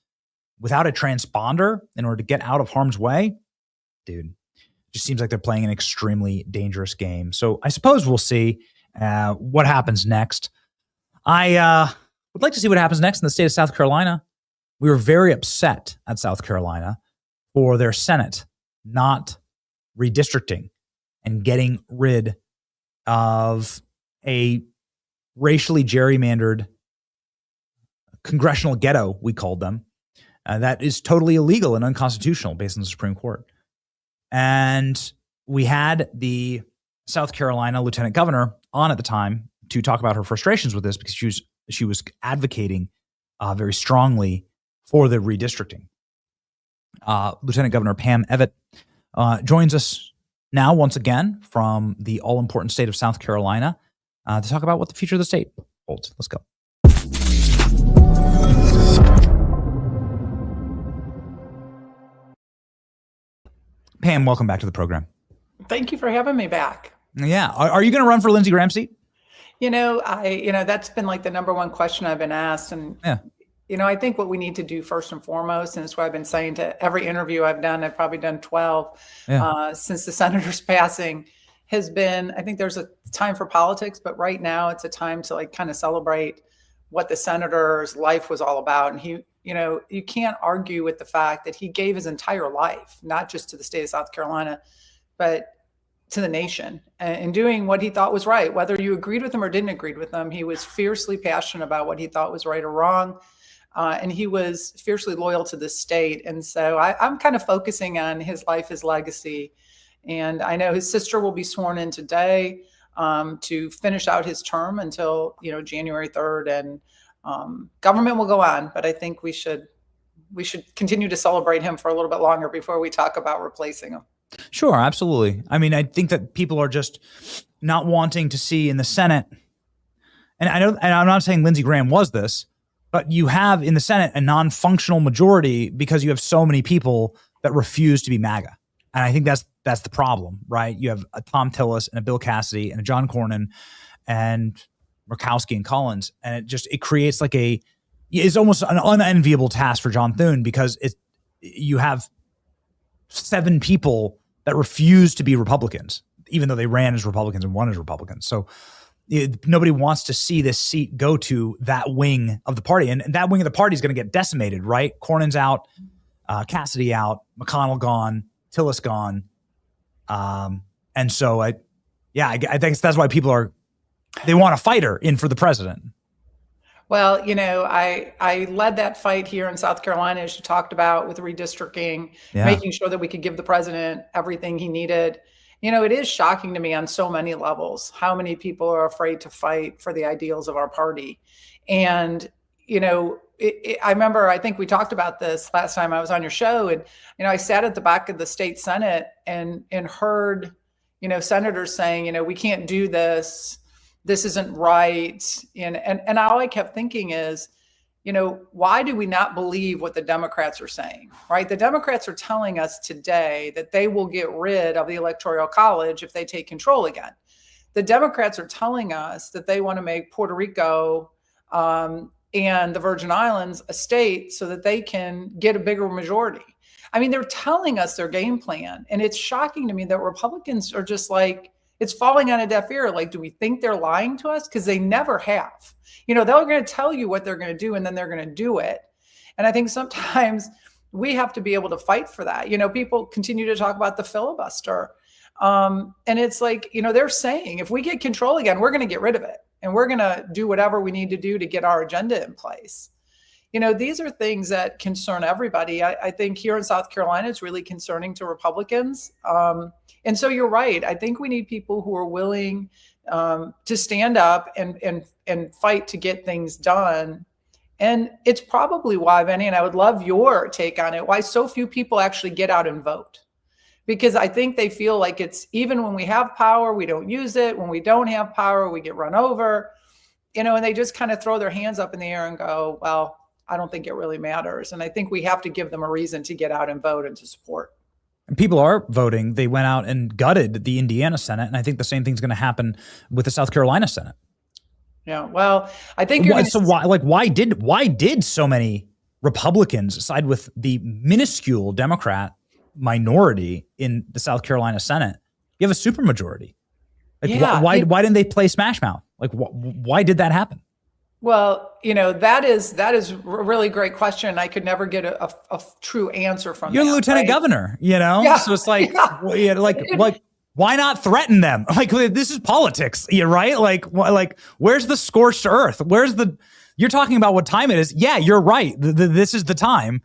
without a transponder in order to get out of harm's way. Dude, just seems like they're playing an extremely dangerous game. So I suppose we'll see what happens next. I would like to see what happens next in the state of South Carolina. We were very upset at South Carolina for their Senate not redistricting and getting rid of a racially gerrymandered congressional ghetto, we called them, that is totally illegal and unconstitutional based on the Supreme Court. And we had the South Carolina lieutenant governor on at the time to talk about her frustrations with this because she was advocating very strongly for the redistricting. Lieutenant Governor Pam Evett joins us now once again from the all-important state of South Carolina to talk about what the future of the state holds. Let's go. Pam, welcome back to the program. Thank you for having me back. Yeah. Are you going to run for Lindsey Graham's seat? That's been like the number one question I've been asked. And, yeah. I think what we need to do first and foremost, and it's what I've been saying to every interview I've done, I've probably done 12 since the senator's passing, has been, I think there's a time for politics, but right now it's a time to like kind of celebrate what the senator's life was all about. And he, you can't argue with the fact that he gave his entire life, not just to the state of South Carolina, but to the nation, and doing what he thought was right. Whether you agreed with him or didn't agree with him, he was fiercely passionate about what he thought was right or wrong. And he was fiercely loyal to the state. And so I'm kind of focusing on his life, his legacy. And I know his sister will be sworn in today to finish out his term until, January 3rd. And government will go on. But I think we should continue to celebrate him for a little bit longer before we talk about replacing him. Sure, absolutely. I mean, I think that people are just not wanting to see in the Senate, and I'm not saying Lindsey Graham was this, but you have in the Senate a non-functional majority because you have so many people that refuse to be MAGA. And I think that's the problem, right? You have a Tom Tillis and a Bill Cassidy and a John Cornyn and Murkowski and Collins. And it creates it's almost an unenviable task for John Thune because you have 7 people that refuse to be Republicans, even though they ran as Republicans and won as Republicans. So nobody wants to see this seat go to that wing of the party. And that wing of the party is going to get decimated, right? Cornyn's out, Cassidy out, McConnell gone, Tillis gone. And so I think that's why people they want a fighter in for the president. Well, I led that fight here in South Carolina, as you talked about, with redistricting, making sure that we could give the president everything he needed. It is shocking to me on so many levels how many people are afraid to fight for the ideals of our party. And, I remember, I think we talked about this last time I was on your show, and, I sat at the back of the state Senate and heard, senators saying, we can't do this. This isn't right. And all I kept thinking is, why do we not believe what the Democrats are saying, right? The Democrats are telling us today that they will get rid of the Electoral College if they take control again. The Democrats are telling us that they want to make Puerto Rico and the Virgin Islands a state so that they can get a bigger majority. I mean, they're telling us their game plan. And it's shocking to me that Republicans are just like, it's falling on a deaf ear. Like, do we think they're lying to us? Because they never have. They're going to tell you what they're going to do, and then they're going to do it. And I think sometimes we have to be able to fight for that. People continue to talk about the filibuster. And it's like, they're saying if we get control again, we're going to get rid of it. And we're going to do whatever we need to do to get our agenda in place. These are things that concern everybody. I think here in South Carolina, it's really concerning to Republicans. And so you're right. I think we need people who are willing to stand up and fight to get things done. And it's probably why, Benny, and I would love your take on it, why so few people actually get out and vote. Because I think they feel like it's, even when we have power, we don't use it. When we don't have power, we get run over, and they just kind of throw their hands up in the air and go, well, I don't think it really matters. And I think we have to give them a reason to get out and vote and to support. And people are voting. They went out and gutted the Indiana Senate. And I think the same thing's going to happen with the South Carolina Senate. Yeah, well, I think why did so many Republicans side with the minuscule Democrat minority in the South Carolina Senate? You have a supermajority. Why didn't they play Smash Mouth? Why did that happen? Well, that is a really great question. I could never get a true answer from You're lieutenant governor, Yeah. So it's like why not threaten them? This is politics, right? Where's the scorched earth? You're talking about what time it is. Yeah, you're right. This is the time.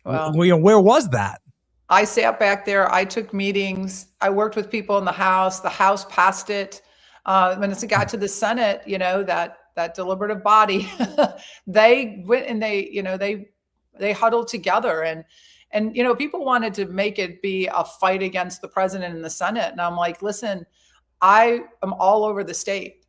Well, where was that? I sat back there. I took meetings. I worked with people in the House. The House passed it. When it got to the Senate, that deliberative body, they went and they huddled together and people wanted to make it be a fight against the president in the Senate. And I'm like, listen, I am all over the state.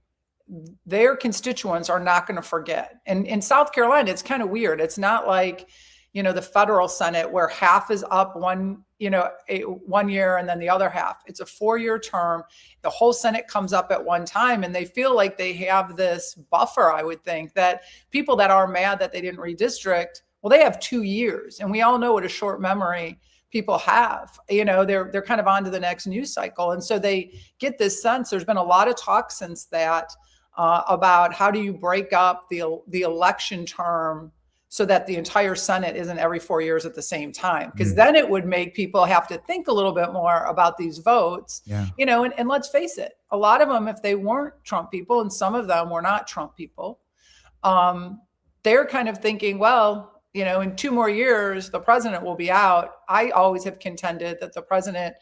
Their constituents are not going to forget. And in South Carolina, it's kind of weird. It's not like, the federal Senate where half is up one year and then the other half. It's a 4-year term. The whole Senate comes up at one time and they feel like they have this buffer, I would think, that people that are mad that they didn't redistrict, well, they have 2 years. And we all know what a short memory people have. They're kind of on to the next news cycle. And so they get this sense. There's been a lot of talk since that about how do you break up the election term so that the entire Senate isn't every 4 years at the same time, because then it would make people have to think a little bit more about these votes. Yeah. And let's face it, a lot of them, if they weren't Trump people, and some of them were not Trump people, they're kind of thinking, well, in 2 more years, the president will be out. I always have contended that the president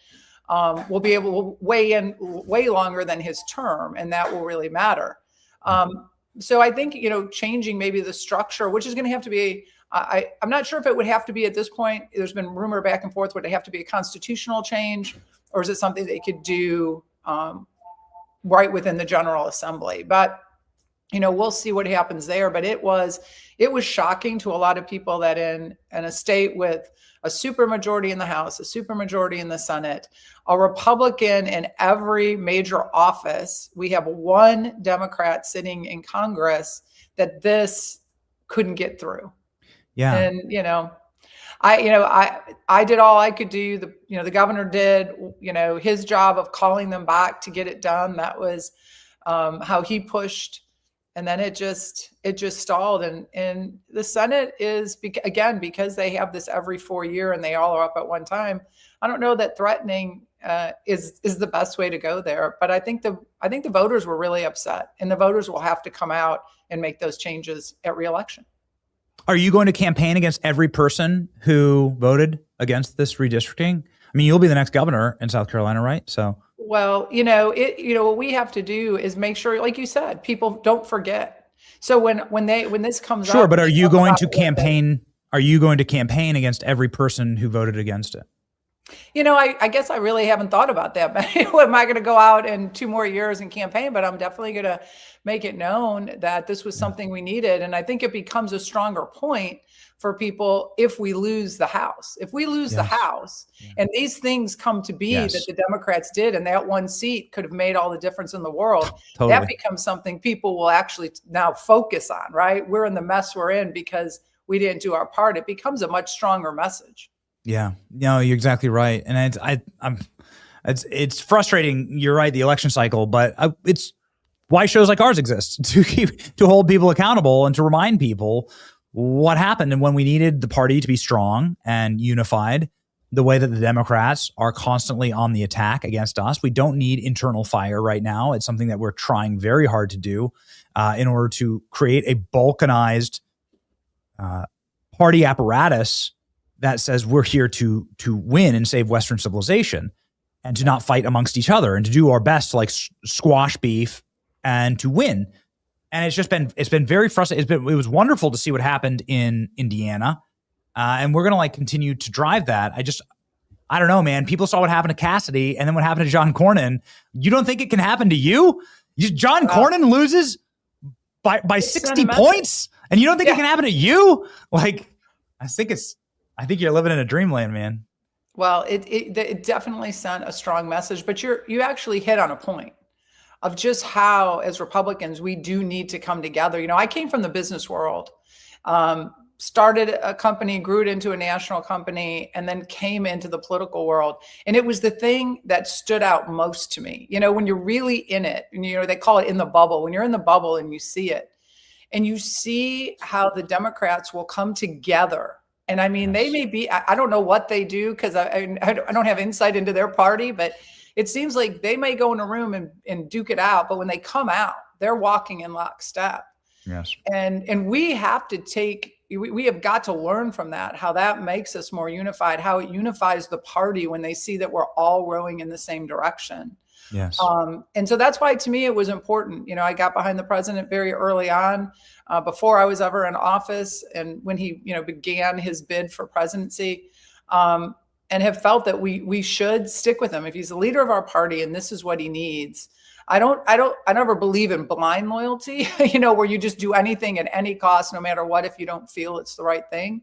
will be able to weigh in way longer than his term, and that will really matter. So I think, changing maybe the structure, which is going to have to be, I'm not sure if it would have to be at this point. There's been rumor back and forth. Would it have to be a constitutional change, or is it something they could do right within the General Assembly? But, we'll see what happens there. But it was shocking to a lot of people that in a state with a supermajority in the House, a supermajority in the Senate, a Republican in every major office, we have one Democrat sitting in Congress, that this couldn't get through. Yeah. And, I did all I could do. The governor did, his job of calling them back to get it done. That was how he pushed. And then it just stalled. And the Senate is, again, because they have this every 4 year and they all are up at one time. I don't know that threatening is the best way to go there. But I think the voters were really upset, and the voters will have to come out and make those changes at re-election. Are you going to campaign against every person who voted against this redistricting? I mean, you'll be the next governor in South Carolina, right? So. Well, what we have to do is make sure, like you said, people don't forget. So when this comes up. Sure, but are you going to campaign? Are you going to campaign against every person who voted against it? I guess I really haven't thought about that. Am I going to go out in 2 more years and campaign? But I'm definitely going to make it known that this was something we needed. And I think it becomes a stronger point for people if we lose the House. If we lose the House and these things come to be that the Democrats did, and that one seat could have made all the difference in the world, that becomes something people will actually now focus on, right? We're in the mess we're in because we didn't do our part. It becomes a much stronger message. Yeah, no, you're exactly right. And it's frustrating. You're right. The election cycle, but it's why shows like ours exist, to hold people accountable and to remind people what happened and when we needed the party to be strong and unified the way that the Democrats are constantly on the attack against us. We don't need internal fire right now. It's something that we're trying very hard to do in order to create a balkanized party apparatus that says we're here to win and save Western civilization and to not fight amongst each other and to do our best to squash beef and to win. And it's been very frustrating. It was wonderful to see what happened in Indiana. And we're going to like continue to drive that. I don't know, man. People saw what happened to Cassidy and then what happened to John Cornyn. You don't think it can happen to you? John Cornyn loses by 60 points and you don't think it can happen to you? Like, I think you're living in a dreamland, man. Well, it definitely sent a strong message, but you actually hit on a point of just how, as Republicans, we do need to come together. You know, I came from the business world, started a company, grew it into a national company, and then came into the political world. And it was the thing that stood out most to me. You know, when you're really in it, and you know, they call it in the bubble. When you're in the bubble and you see it, and you see how the Democrats will come together. And I mean, they may be, I don't know what they do because I don't have insight into their party, but it seems like they may go in a room and duke it out. But when they come out, they're walking in lockstep. Yes. And we have to we have got to learn from that, how that makes us more unified, how it unifies the party when they see that we're all rowing in the same direction. Yes. And so that's why, to me, it was important. You know, I got behind the president very early on, before I was ever in office, and when he, you know, began his bid for presidency, and have felt that we should stick with him if he's the leader of our party and this is what he needs. I never believe in blind loyalty, you know, where you just do anything at any cost, no matter what, if you don't feel it's the right thing.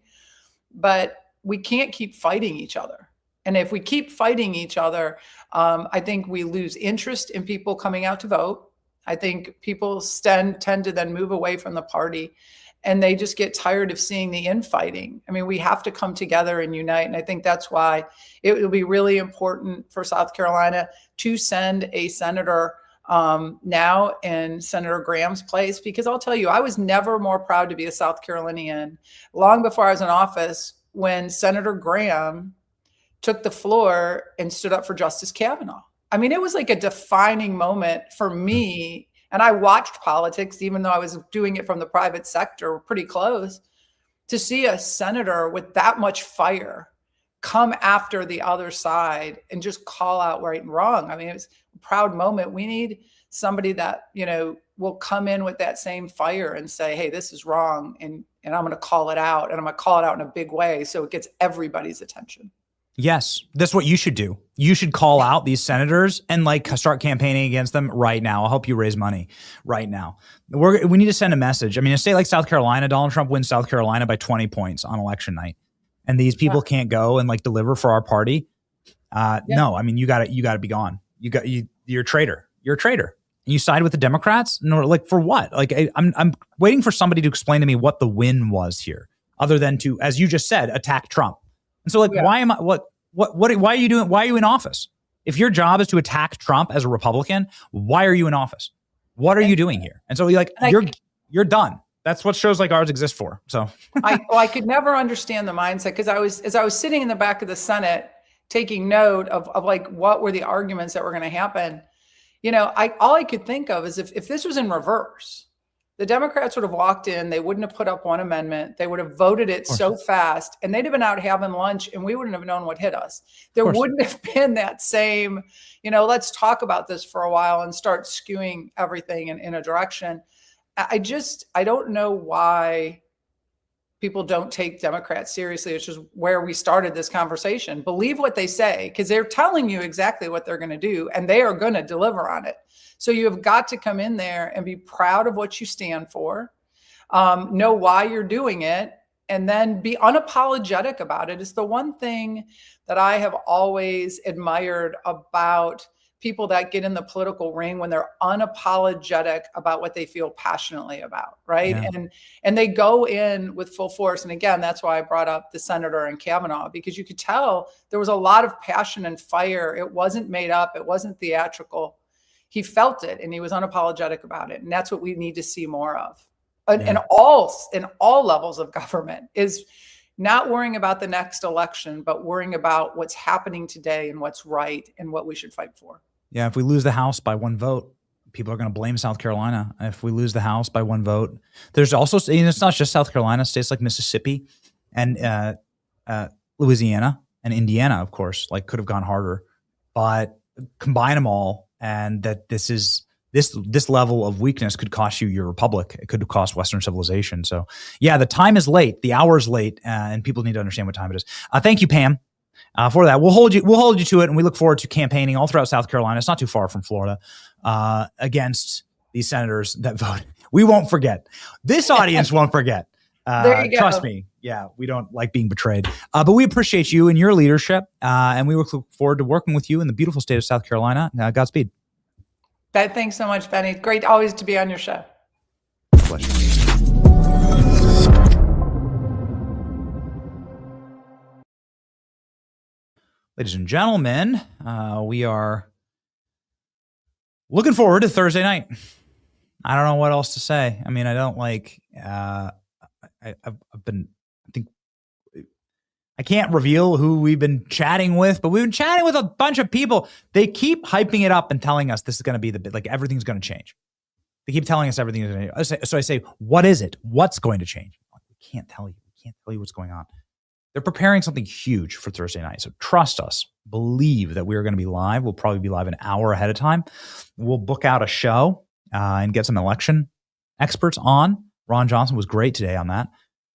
But we can't keep fighting each other. And if we keep fighting each other, I think we lose interest in people coming out to vote. I think people tend to then move away from the party, and they just get tired of seeing the infighting. I mean, we have to come together and unite. And I think that's why it will be really important for South Carolina to send a senator now in Senator Graham's place, because I'll tell you, I was never more proud to be a South Carolinian long before I was in office when Senator Graham took the floor and stood up for Justice Kavanaugh. I mean, it was like a defining moment for me. And I watched politics, even though I was doing it from the private sector, pretty close, to see a senator with that much fire come after the other side and just call out right and wrong. I mean, it was a proud moment. We need somebody that, you know, will come in with that same fire and say, hey, this is wrong. And I'm going to call it out, and I'm going to call it out in a big way so it gets everybody's attention. Yes, that's what you should do. You should call out these senators and like start campaigning against them right now. I'll help you raise money right now. We need to send a message. I mean, a state like South Carolina, Donald Trump wins South Carolina by 20 points on election night, and these people can't go and like deliver for our party. No, I mean, you got to be gone. You're a traitor. You're a traitor. And you side with the Democrats? No, like for what? Like I'm waiting for somebody to explain to me what the win was here, other than to, as you just said, attack Trump. And so like, why are you doing? Why are you in office? If your job is to attack Trump as a Republican, why are you in office? What are you doing here? And so you're done. That's what shows like ours exist for. So I could never understand the mindset, because as I was sitting in the back of the Senate taking note of like what were the arguments that were going to happen. You know, all I could think of is if this was in reverse, the Democrats would have walked in, they wouldn't have put up one amendment, they would have voted it so fast, and they'd have been out having lunch, and we wouldn't have known what hit us. There wouldn't have been that same, you know, let's talk about this for a while and start skewing everything in a direction. I don't know why people don't take Democrats seriously. It's just where we started this conversation. Believe what they say, because they're telling you exactly what they're going to do, and they are going to deliver on it. So you have got to come in there and be proud of what you stand for, know why you're doing it, and then be unapologetic about it. It's the one thing that I have always admired about people that get in the political ring, when they're unapologetic about what they feel passionately about, right? Yeah. And they go in with full force. And again, that's why I brought up the senator and Kavanaugh, because you could tell there was a lot of passion and fire. It wasn't made up. It wasn't theatrical. He felt it, and he was unapologetic about it. And that's what we need to see more of. In all levels of government, is not worrying about the next election, but worrying about what's happening today and what's right and what we should fight for. Yeah, if we lose the House by one vote, people are going to blame South Carolina. If we lose the House by one vote, there's also, it's not just South Carolina, states like Mississippi and Louisiana and Indiana, of course, like could have gone harder, but combine them all. And that this is this level of weakness could cost you your republic. It could cost Western civilization. So yeah, the time is late. The hour is late, and people need to understand what time it is. Thank you, Pam, for that. We'll hold you to it, and we look forward to campaigning all throughout South Carolina. It's not too far from Florida, against these senators that vote. We won't forget. This audience won't forget. There you go. Trust me. Yeah, we don't like being betrayed. But we appreciate you and your leadership, and we look forward to working with you in the beautiful state of South Carolina. Godspeed. Thanks so much, Benny. Great always to be on your show. Pleasure. Ladies and gentlemen, we are looking forward to Thursday night. I don't know what else to say. I mean, I don't like, I can't reveal who we've been chatting with, but we've been chatting with a bunch of people. They keep hyping it up and telling us this is going to be everything's going to change. They keep telling us everything is going to change. So I say, what is it? What's going to change? We can't tell you. We can't tell you what's going on. They're preparing something huge for Thursday night. So trust us. Believe that we are going to be live. We'll probably be live an hour ahead of time. We'll book out a show and get some election experts on. Ron Johnson was great today on that.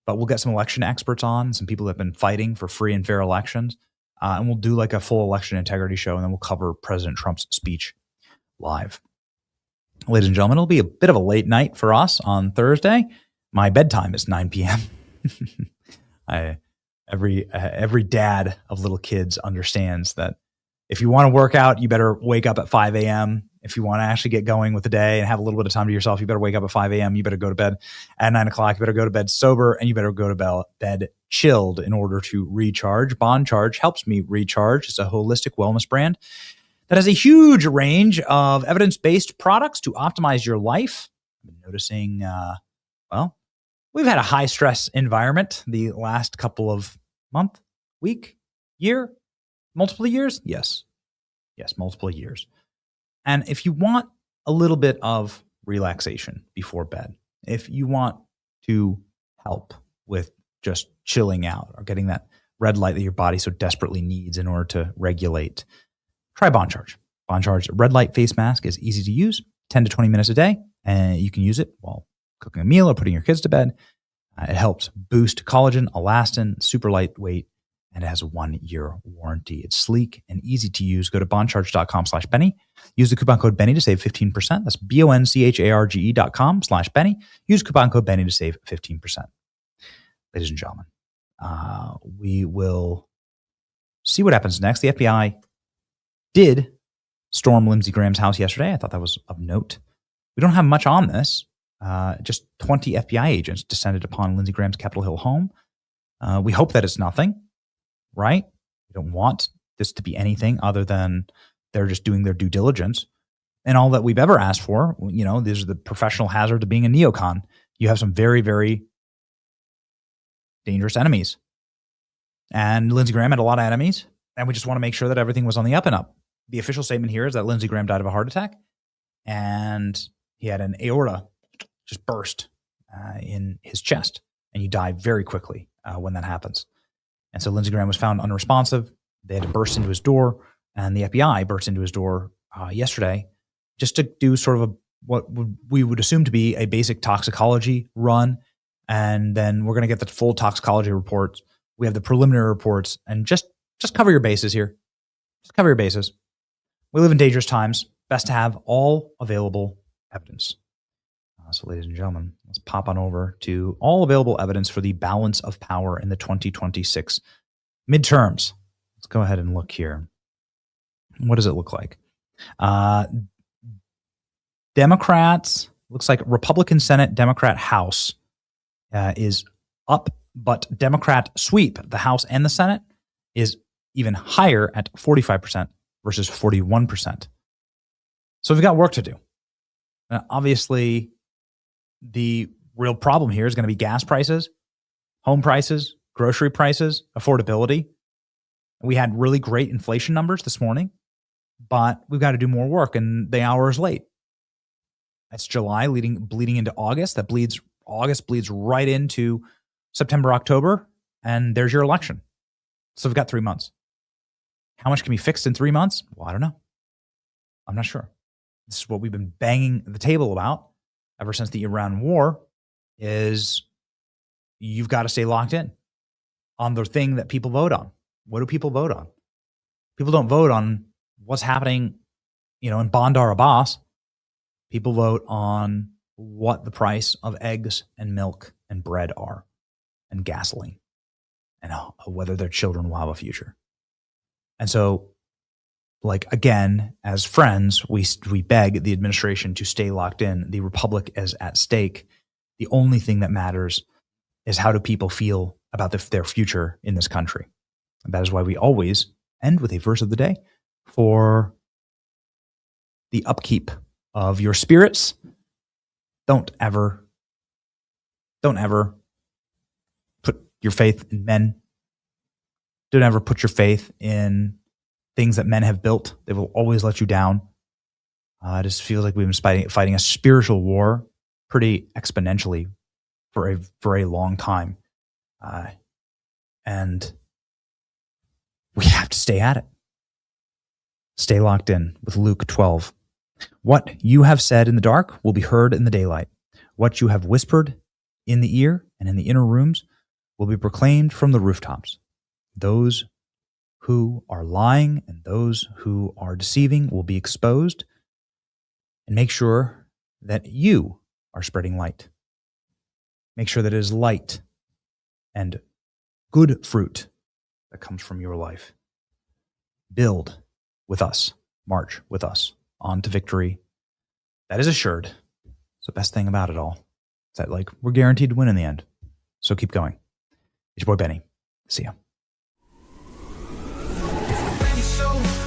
But we'll get some election experts on, some people that have been fighting for free and fair elections. And we'll do like a full election integrity show, and then we'll cover President Trump's speech live. Ladies and gentlemen, it'll be a bit of a late night for us on Thursday. My bedtime is 9 p.m. Every dad of little kids understands that if you want to work out, you better wake up at 5 a.m. If you want to actually get going with the day and have a little bit of time to yourself, you better wake up at 5 a.m. You better go to bed at 9 o'clock. You better go to bed sober, and you better go to bed chilled in order to recharge. Bond Charge helps me recharge. It's a holistic wellness brand that has a huge range of evidence-based products to optimize your life. I've been noticing, we've had a high-stress environment the last couple of month, week, year, multiple years. Yes, multiple years. And if you want a little bit of relaxation before bed, if you want to help with just chilling out or getting that red light that your body so desperately needs in order to regulate, try Bond Charge. Bond Charge red light face mask is easy to use, 10 to 20 minutes a day, and you can use it while cooking a meal or putting your kids to bed. It helps boost collagen, elastin, super lightweight, and it has a 1-year warranty. It's sleek and easy to use. Go to bondcharge.com/Benny. Use the coupon code Benny to save 15%. That's BONCHARGE.com/Benny. Use coupon code Benny to save 15%. Ladies and gentlemen, we will see what happens next. The FBI did storm Lindsey Graham's house yesterday. I thought that was of note. We don't have much on this. Just 20 FBI agents descended upon Lindsey Graham's Capitol Hill home. We hope that it's nothing. Right? We don't want this to be anything other than they're just doing their due diligence. And all that we've ever asked for, this is the professional hazard of being a neocon. You have some very, very dangerous enemies. And Lindsey Graham had a lot of enemies, and we just want to make sure that everything was on the up and up. The official statement here is that Lindsey Graham died of a heart attack, and he had an aorta just burst in his chest, and you die very quickly when that happens. And so Lindsey Graham was found unresponsive. They had to burst into his door, and the FBI burst into his door yesterday just to do sort of what we would assume to be a basic toxicology run. And then we're going to get the full toxicology reports. We have the preliminary reports, and just cover your bases here. Just cover your bases. We live in dangerous times. Best to have all available evidence. So ladies and gentlemen, let's pop on over to all available evidence for the balance of power in the 2026 midterms. Let's go ahead and look here. What does it look like? Democrats, looks like Republican Senate, Democrat House is up, but Democrat sweep, the House and the Senate, is even higher at 45% versus 41%. So we've got work to do. Obviously, the real problem here is going to be gas prices, home prices, grocery prices, affordability. We had really great inflation numbers this morning, but we've got to do more work, and the hour is late. That's July bleeding into August. August bleeds right into September, October, and there's your election. So we've got 3 months. How much can be fixed in 3 months? Well, I don't know. I'm not sure. this is what we've been banging the table about ever since the Iran war, is you've got to stay locked in on the thing that people vote on. What do people vote on? People don't vote on what's happening, in Bandar Abbas. People vote on what the price of eggs and milk and bread are, and gasoline, and whether their children will have a future. And so, again, as friends, we beg the administration to stay locked in. The republic is at stake. The only thing that matters is how do people feel about their future in this country. And that is why we always end with a verse of the day for the upkeep of your spirits. Don't ever put your faith in men. Don't ever put your faith in things that men have built. They will always let you down. It just feels like we've been fighting a spiritual war pretty exponentially for a long time. And we have to stay at it. Stay locked in with Luke 12. What you have said in the dark will be heard in the daylight. What you have whispered in the ear and in the inner rooms will be proclaimed from the rooftops. Those who are lying and those who are deceiving will be exposed. And make sure that you are spreading light. Make sure that it is light and good fruit that comes from your life. Build with us. March with us on to victory. That is assured. It's the best thing about it all. It's that we're guaranteed to win in the end. So keep going. It's your boy Benny. See ya.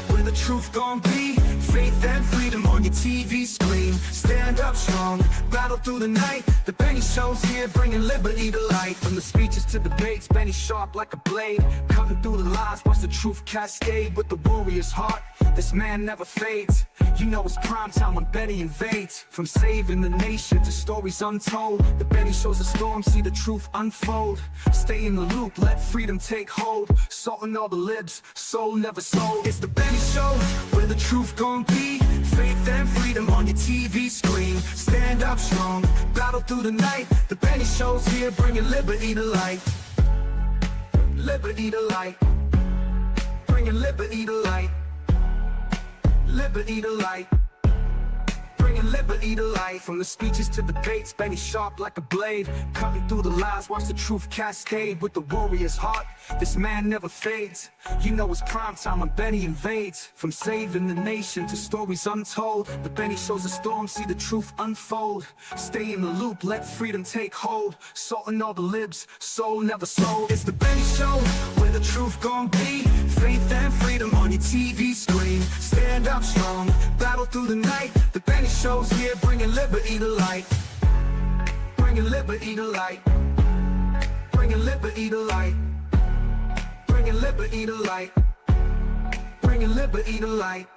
Where the truth gon' be, faith and freedom on your TV screen. Stand up strong, battle through the night. The Benny Show's here, bringing liberty to light. From the speeches to debates, Benny sharp like a blade, cutting through the lies, watch the truth cascade. With the warrior's heart, this man never fades. It's prime time when Benny invades. From saving the nation to stories untold, the Benny Show's a storm, see the truth unfold. Stay in the loop, let freedom take hold. Salt in all the lips, soul never sold. It's the Benny Show, where the truth gon' be, faith and freedom on your TV screen. Stand up strong, battle through the night. The Benny Show's here, bringing liberty to light. Liberty to light, bringing liberty to light. Liberty to light, bringing liberty to life. From the speeches to debates, Benny sharp like a blade, cutting through the lies, watch the truth cascade. With the warrior's heart, this man never fades. It's prime time when Benny invades. From saving the nation to stories untold, the Benny Show's a storm, see the truth unfold. Stay in the loop, let freedom take hold. Salt in all the lips, soul never sold. It's the Benny Show, where the truth gon' be, faith and freedom on your TV screen. Stand up strong, battle through the night. The Benny Show's here, bringing liberty to light. Bringing liberty to light. Bringing liberty to light. Bringing liberty to light. Bringing liberty to light.